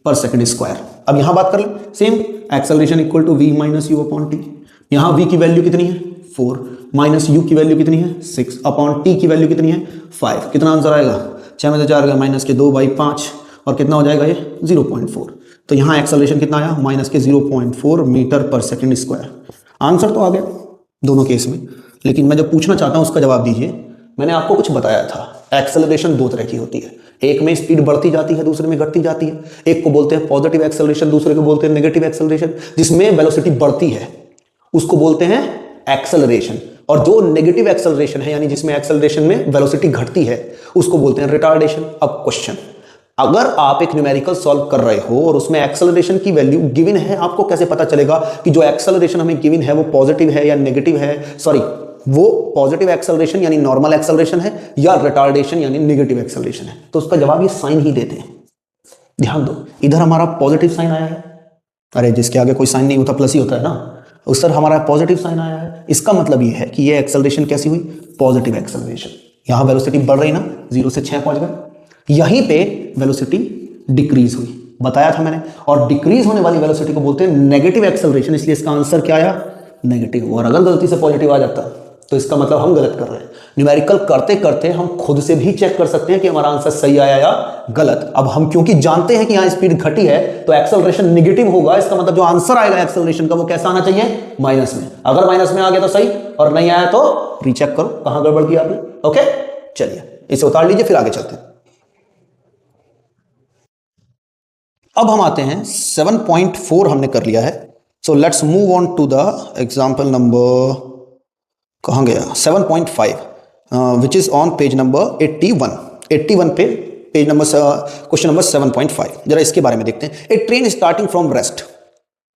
पर सेकंड स्क्वायर। अब यहां बात कर ले, same acceleration equal to v minus u upon t. यहां v की वैल्यू कितनी है 4, माइनस u की वैल्यू कितनी है 6, अपॉन t की वैल्यू कितनी है 5। कितना आंसर आएगा, 6 में से 4 गया, माइनस के 2/5 और कितना हो जाएगा ये 0.4। तो यहाँ एक्सेलरेशन कितना आया, माइनस के 0.4 metre per second square. Answer तो आ गया दोनों केस में, लेकिन मैं जो पूछना चाहता हूँ उसका जवाब दीजिए। मैंने आपको कुछ बताया था, एक्सेलरेशन दो तरह की होती है, एक में स्पीड बढ़ती जाती है, दूसरे में घटती जाती है। एक को बोलते हैं पॉजिटिव एक्सेलरेशन, दूसरे को बोलते हैं नेगेटिव एक्सेलरेशन। जिसमें वेलोसिटी बढ़ती है उसको बोलते हैं एक्सेलरेशन, और जो नेगेटिव एक्सेलरेशन है यानी जिसमें एक्सेलरेशन में वेलोसिटी घटती है उसको बोलते हैं रिटार्डेशन। अब क्वेश्चन, अगर आप एक न्यूमेरिकल सॉल्व कर रहे हो और उसमें एक्सेलरेशन की वैल्यू गिवन है, आपको कैसे पता चलेगा कि जो एक्सेलरेशन हमें गिवन है वो पॉजिटिव है या नेगेटिव है, सॉरी वो पॉजिटिव एक्सेलरेशन यानी नॉर्मल एक्सेलरेशन है या रिटार्डेशन यानी नेगेटिव एक्सेलरेशन है? तो उसका जवाब ये साइन ही देते हैं। ध्यान दो, इधर हमारा पॉजिटिव साइन आया है, अरे जिसके आगे कोई साइन नहीं होता प्लस ही होता है ना, उस तरह हमारा पॉजिटिव साइन आया है। इसका मतलब ये है कि ये एक्सेलरेशन कैसी हुई, पॉजिटिव एक्सेलरेशन। यहां वेलोसिटी बढ़ रही ना, 0 से 6 पहुंच गए, यहीं पे वेलोसिटी डिक्रीज हुई, बताया था मैंने। और डिक्रीज होने वाली वेलोसिटी को बोलते हैं नेगेटिव एक्सेलरेशन, इसलिए इसका आंसर क्या आया, नेगेटिव। और अगर गलती से पॉजिटिव आ जाता तो इसका मतलब हम गलत कर रहे हैं। न्यूमेरिकल करते करते हम खुद से भी चेक कर सकते हैं कि हमारा आंसर सही आया या गलत। अब हम क्योंकि जानते हैं कि यहां स्पीड घटी है तो एक्सेलरेशन नेगेटिव होगा, इसका मतलब जो आंसर आएगा एक्सेलरेशन का वो कैसा आना चाहिए, माइनस में। अगर माइनस में आ गया तो सही, और नहीं आया तो रीचेक करो कहां गड़बड़ किया आपने। ओके चलिए इसे उतार लीजिए, फिर आगे चलते हैं। अब हम आते हैं 7.4 हमने कर लिया है। So let's move on to the example number, कहाँ गया, 7.5 which is on page number 81 पे, पेज नंबर क्वेश्चन नंबर 7.5। जरा इसके बारे में देखते हैं। A train starting from rest,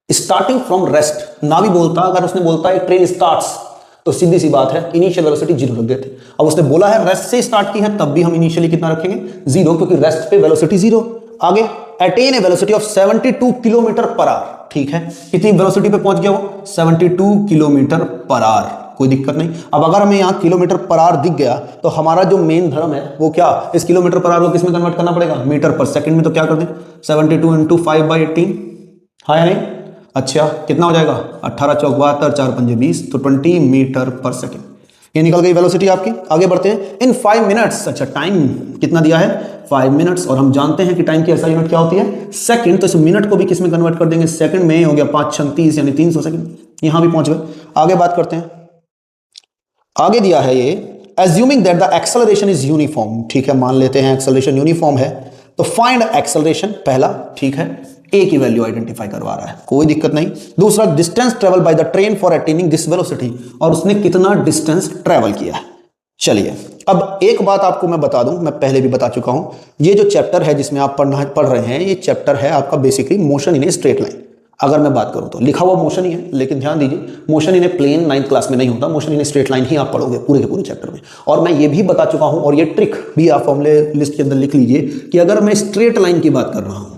starting from rest ना भी बोलता, अगर उसने बोलता है ट्रेन स्टार्ट्स तो सीधी सी बात है इनिशियल वेलोसिटी 0 रख देते। अब उसने बोला है रेस्ट से स्टार्ट की है, तब भी हम इनिशियली कितना रखेंगे 0, क्योंकि रेस्ट पे वेलोसिटी 0। आगे attain a velocity of 72 kilometre per our, ठीक है, कितनी वेलोसिटी पे पहुंच गया वो 72 किलोमीटर पर आवर, कोई दिक्कत नहीं। अब अगर हमें यहाँ किलोमीटर पर आवर दिख गया तो हमारा जो मेन धर्म है वो क्या, इस किलोमीटर पर आवर को किस में कन्वर्ट करना पड़ेगा, मीटर पर सेकंड में। तो क्या कर दें 72 इंटू 5/18, हाँ या नहीं, अच्छा कितना हो जाएगा 18 चौक 72, 4 पंजे 20, तो 20 मीटर पर सेकंड। ये निकल गई वेलोसिटी आपकी। आगे बढ़ते हैं। इन 5 मिनट्स, अच्छा टाइम कितना दिया है 5 मिनट्स, और हम जानते हैं कि टाइम की ऐसा यूनिट क्या होती है सेकंड, तो इस मिनट को भी किस में कन्वर्ट कर देंगे, सेकंड में। हो गया 5 6 30 यानी 300 सेकंड, यहां भी पहुंच गए। आगे बात करते हैं, आगे दिया है ये assuming that the acceleration is uniform, ठीक है, मान लेते हैं एक्सेलरेशन यूनिफॉर्म है, तो फाइंड एक्सेलरेशन पहला, ठीक है, ए की वैल्यू आइडेंटिफाई करवा रहा है, कोई दिक्कत नहीं। दूसरा distance travel by the train for attaining this velocity, और उसने कितना डिस्टेंस ट्रेवल किया है। चलिए अब एक बात आपको मैं बता दूं, मैं पहले भी बता चुका हूं, ये जो चैप्टर है जिसमें आप पढ़ रहे हैं, ये चैप्टर है आपका basically motion in a straight line. अगर मैं बात करूं तो लिखा हुआ मोशन ही है, लेकिन ध्यान दीजिए motion in a plane 9th class में नहीं होता, motion in a straight line ही आप पढ़ोगे पूरे के पूरे चैप्टर में। और मैं ये भी बता चुका हूं, और ये ट्रिक भी आप फॉर्मूले लिस्ट के अंदर लिख लीजिए, कि अगर मैं स्ट्रेट लाइन की बात कर रहा हूं,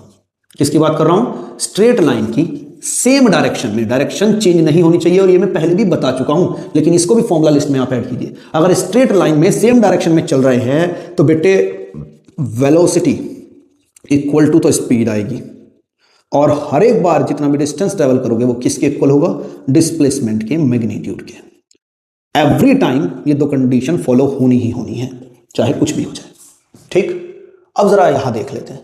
किसकी बात कर रहा हूं, स्ट्रेट लाइन की, सेम डायरेक्शन में, डायरेक्शन चेंज नहीं होनी चाहिए, और ये मैं पहले भी बता चुका हूं, लेकिन इसको भी फॉर्मूला लिस्ट में आप ऐड कीजिए। अगर स्ट्रेट लाइन में सेम डायरेक्शन में चल रहे हैं तो बेटे वेलोसिटी इक्वल टू तो स्पीड आएगी, और हर एक बार जितना भी डिस्टेंस ट्रेवल करोगे वो किसके इक्वल होगा, डिस्प्लेसमेंट के मैग्नीट्यूड के। एवरी टाइम ये दो कंडीशन फॉलो होनी ही होनी है, चाहे कुछ भी हो जाए, ठीक। अब जरा यहां देख लेते हैं।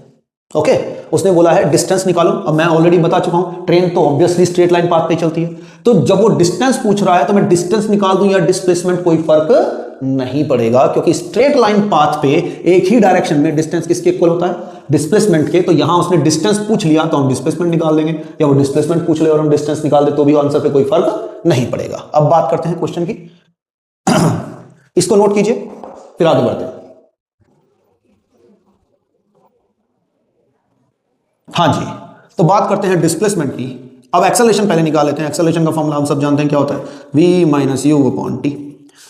ओके उसने बोला है डिस्टेंस निकालो। अब मैं ऑलरेडी बता चुका हूं ट्रेन तो ऑब्वियसली स्ट्रेट लाइन पाथ पे चलती है, तो जब वो डिस्टेंस पूछ रहा है तो मैं डिस्टेंस निकाल दूं या डिस्प्लेसमेंट, कोई फर्क नहीं पड़ेगा, क्योंकि स्ट्रेट लाइन पाथ पे एक ही डायरेक्शन में डिस्टेंस किसके इक्वल होता है, डिस्प्लेसमेंट के। तो यहां उसने डिस्टेंस पूछ लिया तो हम डिस्प्लेसमेंट निकाल देंगे, या वो डिस्प्लेसमेंट पूछ ले और हम डिस्टेंस निकाल दे तो भी आंसर पे कोई फर्क नहीं पड़ेगा। अब बात करते हैं क्वेश्चन की, इसको नोट कीजिए फिर आगे बढ़ते हैं। हाँ जी, तो बात करते हैं डिस्प्लेसमेंट की। अब एक्सेलरेशन पहले निकाल लेते हैं। एक्सेलरेशन का फॉर्मूला हम सब जानते हैं क्या होता है, v minus u upon T.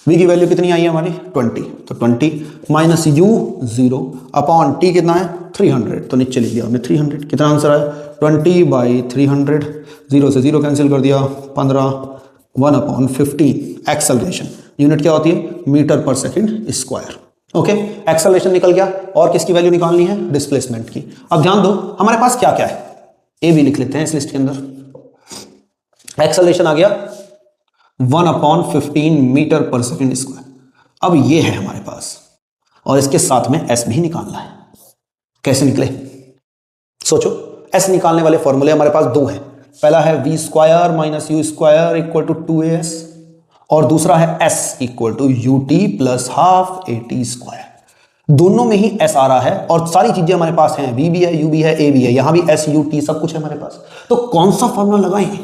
v की वैल्यू कितनी आई है हमारी 20, तो 20 माइनस यू 0 अपॉन टी कितना है 300, तो नीचे लिख दिया हमने 300। कितना आंसर आया 20/300, 0 से 0 कैंसिल कर दिया 15, 1/15 एक्सेलरेशन, यूनिट क्या होती है, metre per second square. Okay, acceleration निकल गया, और किसकी वैल्यू निकालनी है, डिस्प्लेसमेंट की। अब ध्यान दो हमारे पास क्या क्या है, ए भी लिख लेते हैं इस लिस्ट के अंदर। एक्सेलरेशन आ गया 1/15 मीटर पर सेकंड स्क्वायर। अब ये है हमारे पास, और इसके साथ में एस भी निकालना है। कैसे निकले, सोचो। एस निकालने वाले फॉर्मूले हमारे पास दो हैं, पहला है v square minus u square equal to 2as, और दूसरा है s equal to u t plus half a t square. दोनों में ही एस आ रहा है, और सारी चीजें हमारे पास हैं, वी भी है, यू भी है, ए भी है, यहां भी एस यू टी सब कुछ है हमारे पास। तो कौन सा फॉर्मूला लगाएं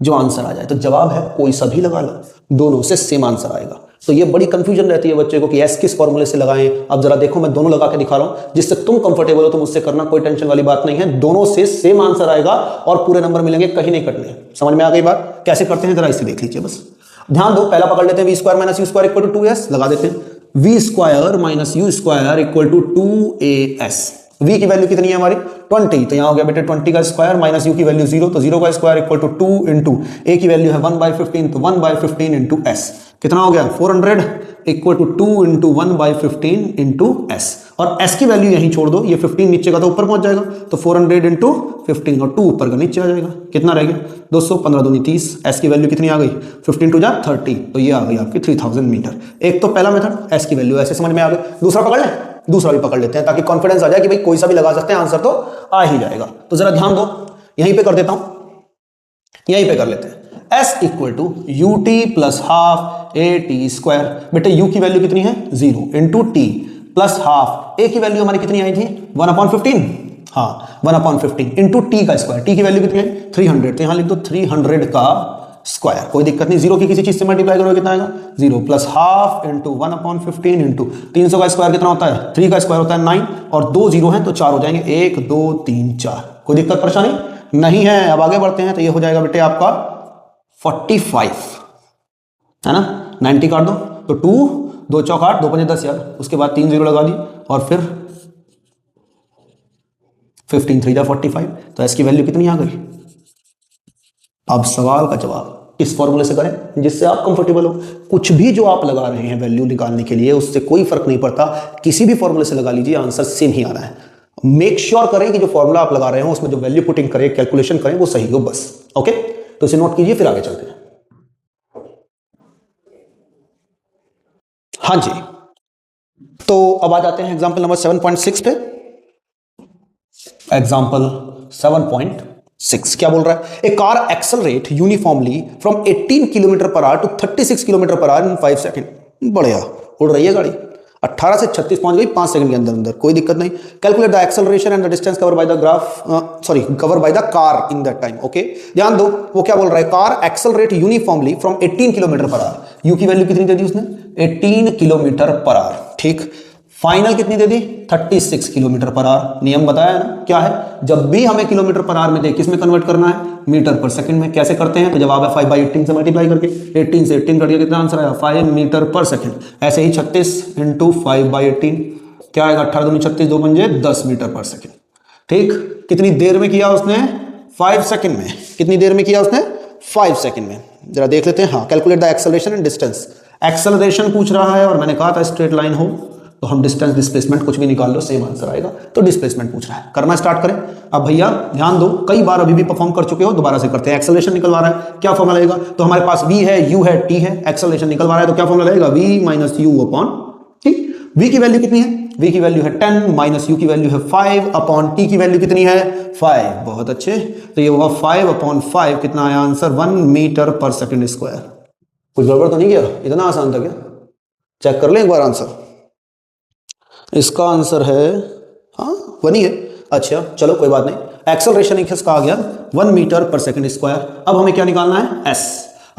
जो आंसर आ जाए, तो जवाब है कोई सा भी लगा लो, दोनों से सेम आंसर आएगा। तो ये बड़ी कंफ्यूजन रहती है बच्चे को कि एस किस फॉर्मूले से लगाएं। अब जरा देखो मैं दोनों लगा के दिखा रहा हूं, जिससे तुम कंफर्टेबल हो तुम उससे करना, कोई टेंशन वाली बात नहीं है, दोनों से सेम आंसर आएगा और पूरे नंबर मिलेंगे, कहीं नहीं कटने। समझ में आ गई बात, कैसे करते हैं जरा इसे देख लीजिए बस। ध्यान दो, पहला पकड़ लेते हैं, v square minus u square equal to 2s, लगा देते हैं। V square minus u square equal to 2as। v की वैल्यू कितनी है हमारी 20, तो यहां हो गया बेटे 20 का स्क्वायर, माइनस u की वैल्यू 0, तो 0 का square equal to 2 into a की वैल्यू है 1/15, तो 1/15 इंटू s कितना हो गया 400 equal to 2 into 1/15 into s, और s की वैल्यू यहीं छोड़ दो, ये 15 नीचे का तो ऊपर पहुंच जाएगा, तो 400 इंटू 15 और 2 ऊपर का नीचे आ जाएगा, कितना रहेगा 200, 15 दूनी 30, s की वैल्यू कितनी आ गई 15 टू जा 30, तो ये आ गई आपकी 3000 मीटर। एक तो पहला मेथड, s की वैल्यू ऐसे समझ में आ गई। दूसरा पकड़ ले, दूसरा भी पकड़ लेते हैं ताकि कॉन्फिडेंस आ जाए कि भाई कोई सा भी लगा सकते हैं, आंसर तो आ ही जाएगा। तो जरा ध्यान दो, यहीं पे कर देता हूं, यहीं पे कर लेते हैं, s equal to u t plus half a t square. बेटे u की वैल्यू कितनी है 0 into t plus half, a की वैल्यू हमारी कितनी आई थी 1/15, हाँ 1/15 इंटू टी का स्क्वायर, t की वैल्यू कितनी है 300, तो यहां लिख दो 300 का स्क्वायर, कोई दिक्कत नहीं, 0 की किसी चीज से मल्टीप्लाई करोगे कितना आएगा 0 प्लस हाफ इंटू 1/15 इंटू 300 का स्क्वायर कितना होता है 3 का स्क्वायर होता है 9, और 2 0 हैं तो 4 हो जाएंगे, 1 2 3 4, कोई दिक्कत परेशानी नहीं है। अब आगे बढ़ते हैं, तो ये हो जाएगा बेटे आपका 45, है ना, 90 काट दो तो 2 2 चौक 8 2 5 10 यार, उसके बाद 3 0 लगा दी, और फिर 15 3 जा 45, तो इसकी वैल्यू कितनी आ गई। अब सवाल का जवाब इस फॉर्मूले से करें जिससे आप कंफर्टेबल हो, कुछ भी जो आप लगा रहे हैं वैल्यू निकालने के लिए उससे कोई फर्क नहीं पड़ता, किसी भी फॉर्मूले से लगा लीजिए, आंसर सेम ही आना है। मेक श्योर करें कि जो फॉर्मूला आप लगा रहे हो उसमें जो वैल्यू पुटिंग करें, कैलकुलेशन करें, वो सही हो बस। ओके, तो इसे नोट कीजिए, फिर आगे चलते हैं। हाँ जी, तो अब आ जाते हैं एग्जाम्पल नंबर 7.6 पे। एग्जाम्पल 7.6 क्या बोल रहा है, a car accelerate uniformly from 18 kilometre per hour to 36 kilometre per hour in 5 second. बढ़िया, उड़ रही है गाड़ी, 18 से 36 पहुंच गई 5 सेकंड के अंदर अंदर, कोई दिक्कत नहीं। Calculate the acceleration and the distance cover by the graph, cover by the car in that time. Okay, ध्यान दो वो क्या बोल रहा है, car accelerate uniformly from 18 kilometre per our, you की वैल्यू कितनी दे दी उसने 18 किलोमीटर पर आवर, ठीक। फाइनल कितनी दे दी 36 किलोमीटर पर आवर। नियम बताया ना क्या है, जब भी हमें किलोमीटर पर आवर में दे किस में कन्वर्ट करना है, मीटर पर सेकंड में। कैसे करते हैं, तो जवाब है 5/18 से मल्टीप्लाई करके, 18 से 18 करिए, कितना आंसर आया 5 मीटर पर सेकंड। ऐसे ही 36 इंटू 5/18 क्या आएगा 18 दूनी 36 2 पंजे 10 मीटर पर सेकंड, ठीक। कितनी देर में किया उसने 5 सेकंड में, कितनी देर में किया उसने 5 सेकंड में। जरा देख लेते हैं, हाँ calculate the acceleration and distance. Acceleration पूछ रहा है और मैंने कहा था स्ट्रेट लाइन हो तो हम डिस्टेंस डिस्प्लेसमेंट कुछ भी निकाल लो सेम आंसर आएगा, तो डिस्प्लेसमेंट पूछ रहा है, करना स्टार्ट करें। अब भैया ध्यान दो, कई बार अभी भी परफॉर्म कर चुके हो, दोबारा से करते हैं। एक्सेलरेशन निकलवा रहा है, क्या फॉर्मूला लगेगा, तो हमारे पास v है, u है, t है, एक्सेलरेशन निकलवा रहा है तो क्या फॉर्मूला लगेगा v minus u upon t। v की वैल्यू कितनी है, v की वैल्यू है 10 माइनस u की वैल्यू है 5 अपॉन t की वैल्यू कितनी है 5, बहुत अच्छे, तो ये होगा 5/5, कितना आया answer 1 metre per second square. कुछ गड़बड़ तो नहीं किया, इतना आसान था क्या, चेक कर लें एक बार आंसर। इसका आंसर है हाँ 1 ही है, अच्छा चलो कोई बात नहीं। एक्सेलरेशन इसका आ गया 1 मीटर पर सेकंड स्क्वायर। अब हमें क्या निकालना है s।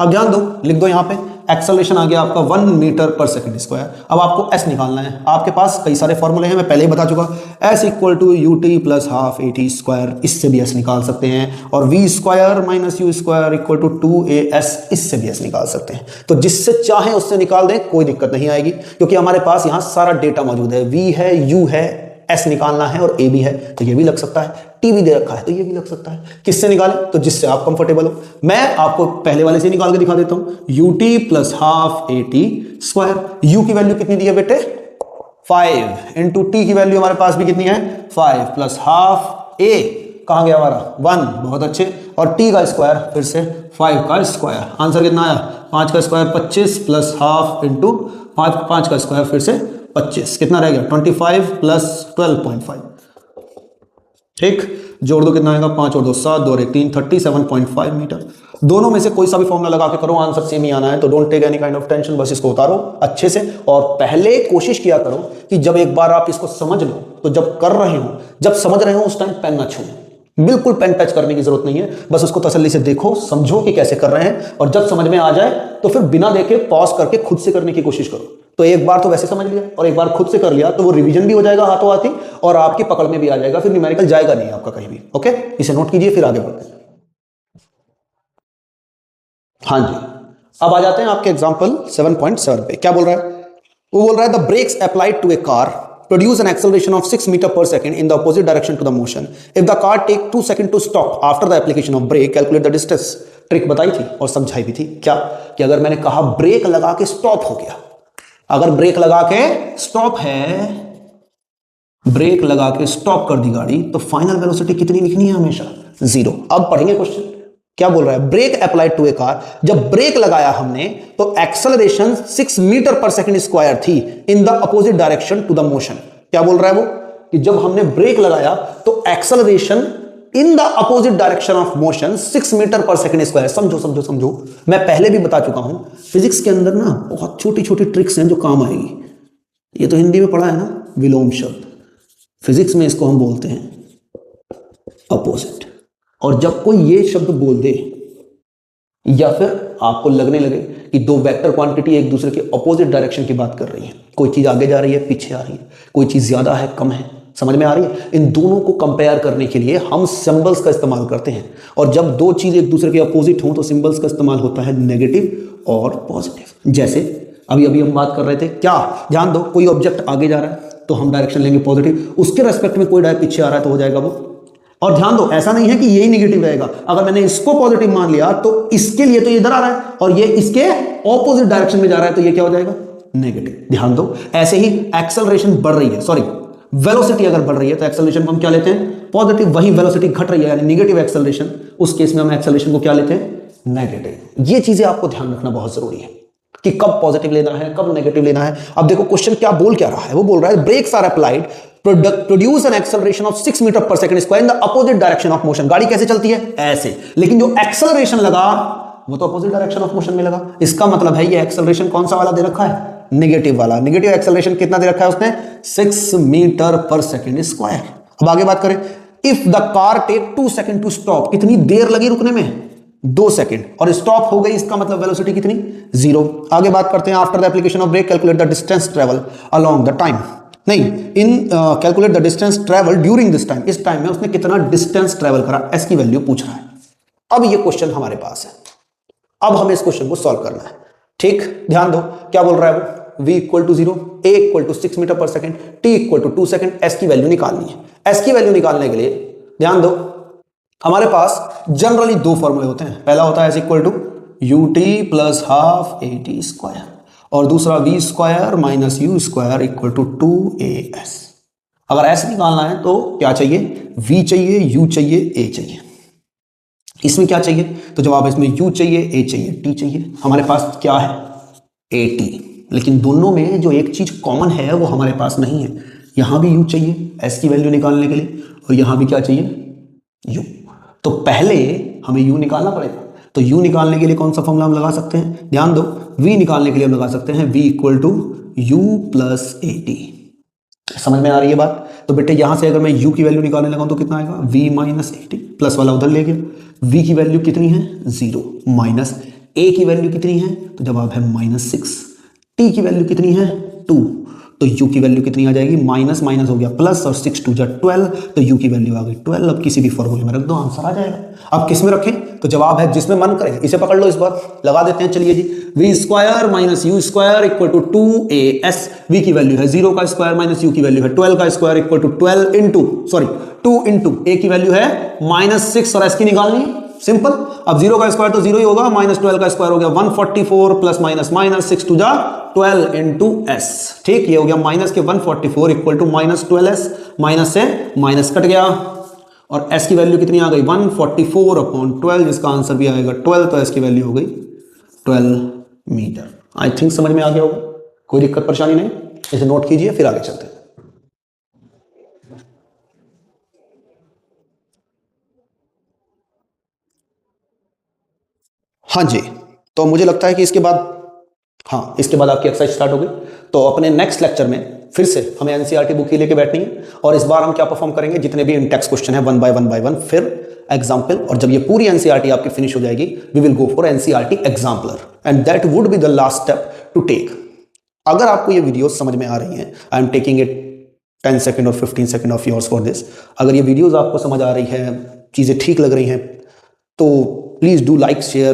अब ध्यान दो, लिख दो यहाँ पे एक्सेलरेशन आ गया आपका 1 मीटर पर सेकंड स्क्वायर। अब आपको s निकालना है, आपके पास कई सारे फॉर्मूले हैं, मैं पहले ही बता चुका, s equal to u t plus half a t square, इससे भी s निकाल सकते हैं, और v square minus u square equal to 2as, इससे भी s निकाल सकते हैं। तो जिससे चाहे उससे निकाल दें, कोई दिक्कत नहीं आएगी, क्योंकि हमारे पास यहाँ सारा डेटा मौजूद है, v है, u है, s निकालना है और a भी है, तो ये भी लग सकता है। टी भी दे रखा है तो ये भी लग सकता है। किससे निकालें? तो जिससे आप कंफर्टेबल हो। मैं आपको पहले वाले से निकाल के दिखा देता हूं। ut plus half a t square. u की वैल्यू कितनी दी है बेटे? 5 इंटू टी की वैल्यू हमारे पास भी कितनी है? 5 प्लस हाफ ए कहां गया हमारा? 1। बहुत अच्छे। और टी का स्क्वायर फिर से 5 का स्क्वायर। आंसर कितना आया? 5 का स्क्वायर 25 प्लस हाफ इंटू 5 का स्क्वायर फिर से 25। कितना रह गया? 25 प्लस 12.5। ठीक, जोड़ दो कितना आएगा? 5 और 2 7, 2 और 1 3, 37.5 मीटर। दोनों में से कोई सा भी फॉर्मूला लगा के करो, आंसर सेम ही आना है। तो don't take any kind of tension, बस इसको उतारो अच्छे से। और पहले कोशिश किया करो कि जब एक बार आप इसको समझ लो तो जब कर रहे हो, जब समझ रहे हो उस टाइम पेन ना छू। बिल्कुल पेन टच करने की जरूरत नहीं है, बस उसको तसल्ली से देखो, समझो कि कैसे कर रहे हैं। और जब समझ में आ जाए तो फिर बिना देखे पॉज करके खुद से करने की कोशिश करो। तो एक बार तो वैसे समझ लिया और एक बार खुद से कर लिया तो वो रिवीजन भी हो जाएगा हाथों हाथ ही, और आपकी पकड़ में भी आ जाएगा। फिर न्यूमेरिकल जाएगा नहीं आपका कहीं भी। ओके, इसे नोट कीजिए, फिर आगे बढ़ते हैं। हाँ जी, अब आ जाते हैं आपके एग्जांपल 7.7 पे। क्या बोल रहा है? वो बोल रहा है the brakes applied to a car produce an acceleration of 6 meter per second in the opposite direction to the motion. If the car take 2 seconds to stop after the application of brake, calculate the distance. Trick बताई थी और समझाई भी थी क्या कि अगर मैंने कहा ब्रेक लगा के स्टॉप हो गया, अगर ब्रेक लगा के स्टॉप है, ब्रेक लगा के स्टॉप कर दी गाड़ी, तो फाइनल वेलोसिटी कितनी लिखनी है? हमेशा 0। अब पढ़ेंगे क्वेश्चन। क्या बोल रहा है? Brake applied to a car, जब ब्रेक लगाया हमने तो acceleration 6 metre per second square थी in the opposite direction to the motion. क्या बोल रहा है वो? कि जब हमने ब्रेक लगाया तो acceleration in the opposite direction of motion 6 metre per second square. समझो समझो समझो, मैं पहले भी बता चुका हूं, फिजिक्स के अंदर ना बहुत छोटी छोटी ट्रिक्स हैं जो काम आएगी। ये तो हिंदी में पढ़ा है ना, विलोम शब्द। फिजिक्स में इसको हम बोलते हैं अपोजिट। और जब कोई ये शब्द बोल दे या फिर आपको लगने लगे कि दो वेक्टर क्वांटिटी एक दूसरे के अपोजिट डायरेक्शन की बात कर रही है, कोई चीज आगे जा रही है, पीछे आ रही है, कोई चीज ज्यादा है, कम है, समझ में आ रही है, इन दोनों को कंपेयर करने के लिए हम सिंबल्स का इस्तेमाल करते हैं। और जब दो चीज एक दूसरे के अपोजिट हों तो सिंबल्स का इस्तेमाल होता है नेगेटिव और पॉजिटिव। जैसे अभी अभी हम बात कर रहे थे, क्या ध्यान दो, कोई ऑब्जेक्ट आगे जा रहा है तो हम डायरेक्शन लेंगे पॉजिटिव, उसके रेस्पेक्ट में कोई पीछे आ रहा है तो हो जाएगा वो। और ध्यान दो, ऐसा नहीं है कि यही नेगेटिव रहेगा। अगर मैंने इसको पॉजिटिव मान लिया तो इसके लिए तो ये इधर आ रहा है और ये इसके ऑपोजिट डायरेक्शन में जा रहा है तो ये क्या हो जाएगा? नेगेटिव। ध्यान दो, ऐसे ही एक्सेलरेशन बढ़ रही है, सॉरी वेलोसिटी अगर बढ़ रही है तो एक्सेलरेशन को हम क्या लेते हैं? पॉजिटिव। वही वेलोसिटी घट रही है यानी नेगेटिव एक्सेलरेशन, उस केस में हम एक्सेलरेशन को क्या लेते हैं? नेगेटिव। ये चीजें आपको ध्यान रखना बहुत जरूरी है कि कब पॉजिटिव लेना है, कब नेगेटिव लेना है। अब देखो क्वेश्चन क्या बोल क्या रहा है, वो बोल रहा है brakes are applied produce an acceleration of 6 metre per second square in the opposite direction of motion. गाड़ी कैसे चलती है? ऐसे, लेकिन जो एक्सेलरेशन लगा वो तो अपोजिट डायरेक्शन ऑफ मोशन में लगा। इसका मतलब है ये एक्सेलरेशन कौन सा वाला दे रखा है? नेगेटिव वाला। नेगेटिव एक्सेलरेशन कितना दे रखा है उसने? 6 मीटर पर सेकंड स्क्वायर। अब आगे बात करें, if the car take 2 second to stop, कितनी देर लगी रुकने में? 2 सेकंड, और स्टॉप हो गई, इसका मतलब वेलोसिटी कितनी? 0। आगे बात करते हैं, after the application of brake calculate the distance travel along the time. नहीं, in calculate the distance travel during this time. इस टाइम में उसने कितना डिस्टेंस ट्रेवल करा, एस की वैल्यू पूछ रहा है। अब ये क्वेश्चन हमारे पास है, अब हमें इस क्वेश्चन को सॉल्व करना है। ठीक, ध्यान दो क्या बोल रहा है वो? v equal to 0, a equal to 6 metre per second, t equal to 2 second, s की वैल्यू निकालनी है। s की वैल्यू निकालने के लिए ध्यान दो, हमारे पास जनरली दो फॉर्मूले होते हैं। पहला होता है s equal to ut plus half a t square, और दूसरा v square minus u square equal to 2as। अगर s निकालना है तो क्या चाहिए? v चाहिए, u चाहिए, a चाहिए। इसमें क्या चाहिए? तो जवाब इसमें u चाहिए, a चाहिए, t चाहिए। हमारे पास क्या है? at। लेकिन दोनों में जो एक चीज कॉमन है वो हमारे पास नहीं है। यहां भी u चाहिए s की वैल्यू निकालने के लिए, और यहां भी क्या चाहिए? u। तो पहले हमें u निकालना पड़ेगा। तो u निकालने के लिए कौन सा फॉर्मूला हम लगा सकते हैं? ध्यान दो, v निकालने के लिए हम लगा सकते हैं v equal to u plus a t. समझ में आ रही है बात? तो बेटे यहां से अगर मैं u की वैल्यू निकालने लगा तो कितना आएगा? v minus A T, plus वाला उधर ले गया। v की वैल्यू कितनी है? 0, माइनस a की वैल्यू कितनी है? तो जवाब है -6। t की वैल्यू कितनी है? 2, तो u की वैल्यू कितनी आ जाएगी? माइनस माइनस हो गया प्लस, और 6 2 12, तो u की वैल्यू आ गई 12। अब किसी भी फॉर्मूले में रख दो, आंसर आ जाएगा। अब किस में रखें? तो जवाब है जिसमें मन करे, इसे पकड़ लो, इस बार लगा देते हैं। चलिए जी, v square minus u square equal to 2as। v की वैल्यू है 0 का स्क्वायर माइनस u की वैल्यू है 12 का square equal to 12 into, sorry 2 into a की वैल्यू है -6 और एस की निकालनी है, सिंपल। अब 0 का स्क्वायर तो 0 ही होगा, -12 का स्क्वायर हो गया 144 प्लस माइनस 6 टू जा 12 इंटू एस। ठीक, ये हो गया माइनस के 144 इक्वल टू -12s, माइनस से माइनस कट गया और s की वैल्यू कितनी आ गई 144 अपॉन 12, जिसका आंसर भी आएगा 12, तो s की वैल्यू हो गई 12 मीटर। आई थिंक समझ में आ गया होगा, कोई दिक्कत परेशानी नहीं, इसे नोट कीजिए फिर आगे चलते हैं। हाँ जी, तो मुझे लगता है कि इसके बाद, हाँ इसके बाद आपकी एक्सरसाइज स्टार्ट हो गई। तो अपने नेक्स्ट लेक्चर में फिर से हमें एनसीईआरटी बुक ही लेके बैठनी है और इस बार हम क्या परफॉर्म करेंगे, जितने भी इंटेक्स क्वेश्चन है 1 बाय 1 फिर एग्जाम्पल, और जब ये पूरी एनसीईआरटी आपकी फिनिश हो जाएगी we will go for NCERT exemplar and that would be the last step to take. अगर आपको ये वीडियो समझ में आ रही हैं, I am taking it 10 second और 15 second of yours for this, अगर ये वीडियोज आपको समझ आ रही है, चीज़ें ठीक लग रही हैं, तो प्लीज़ डू लाइक शेयर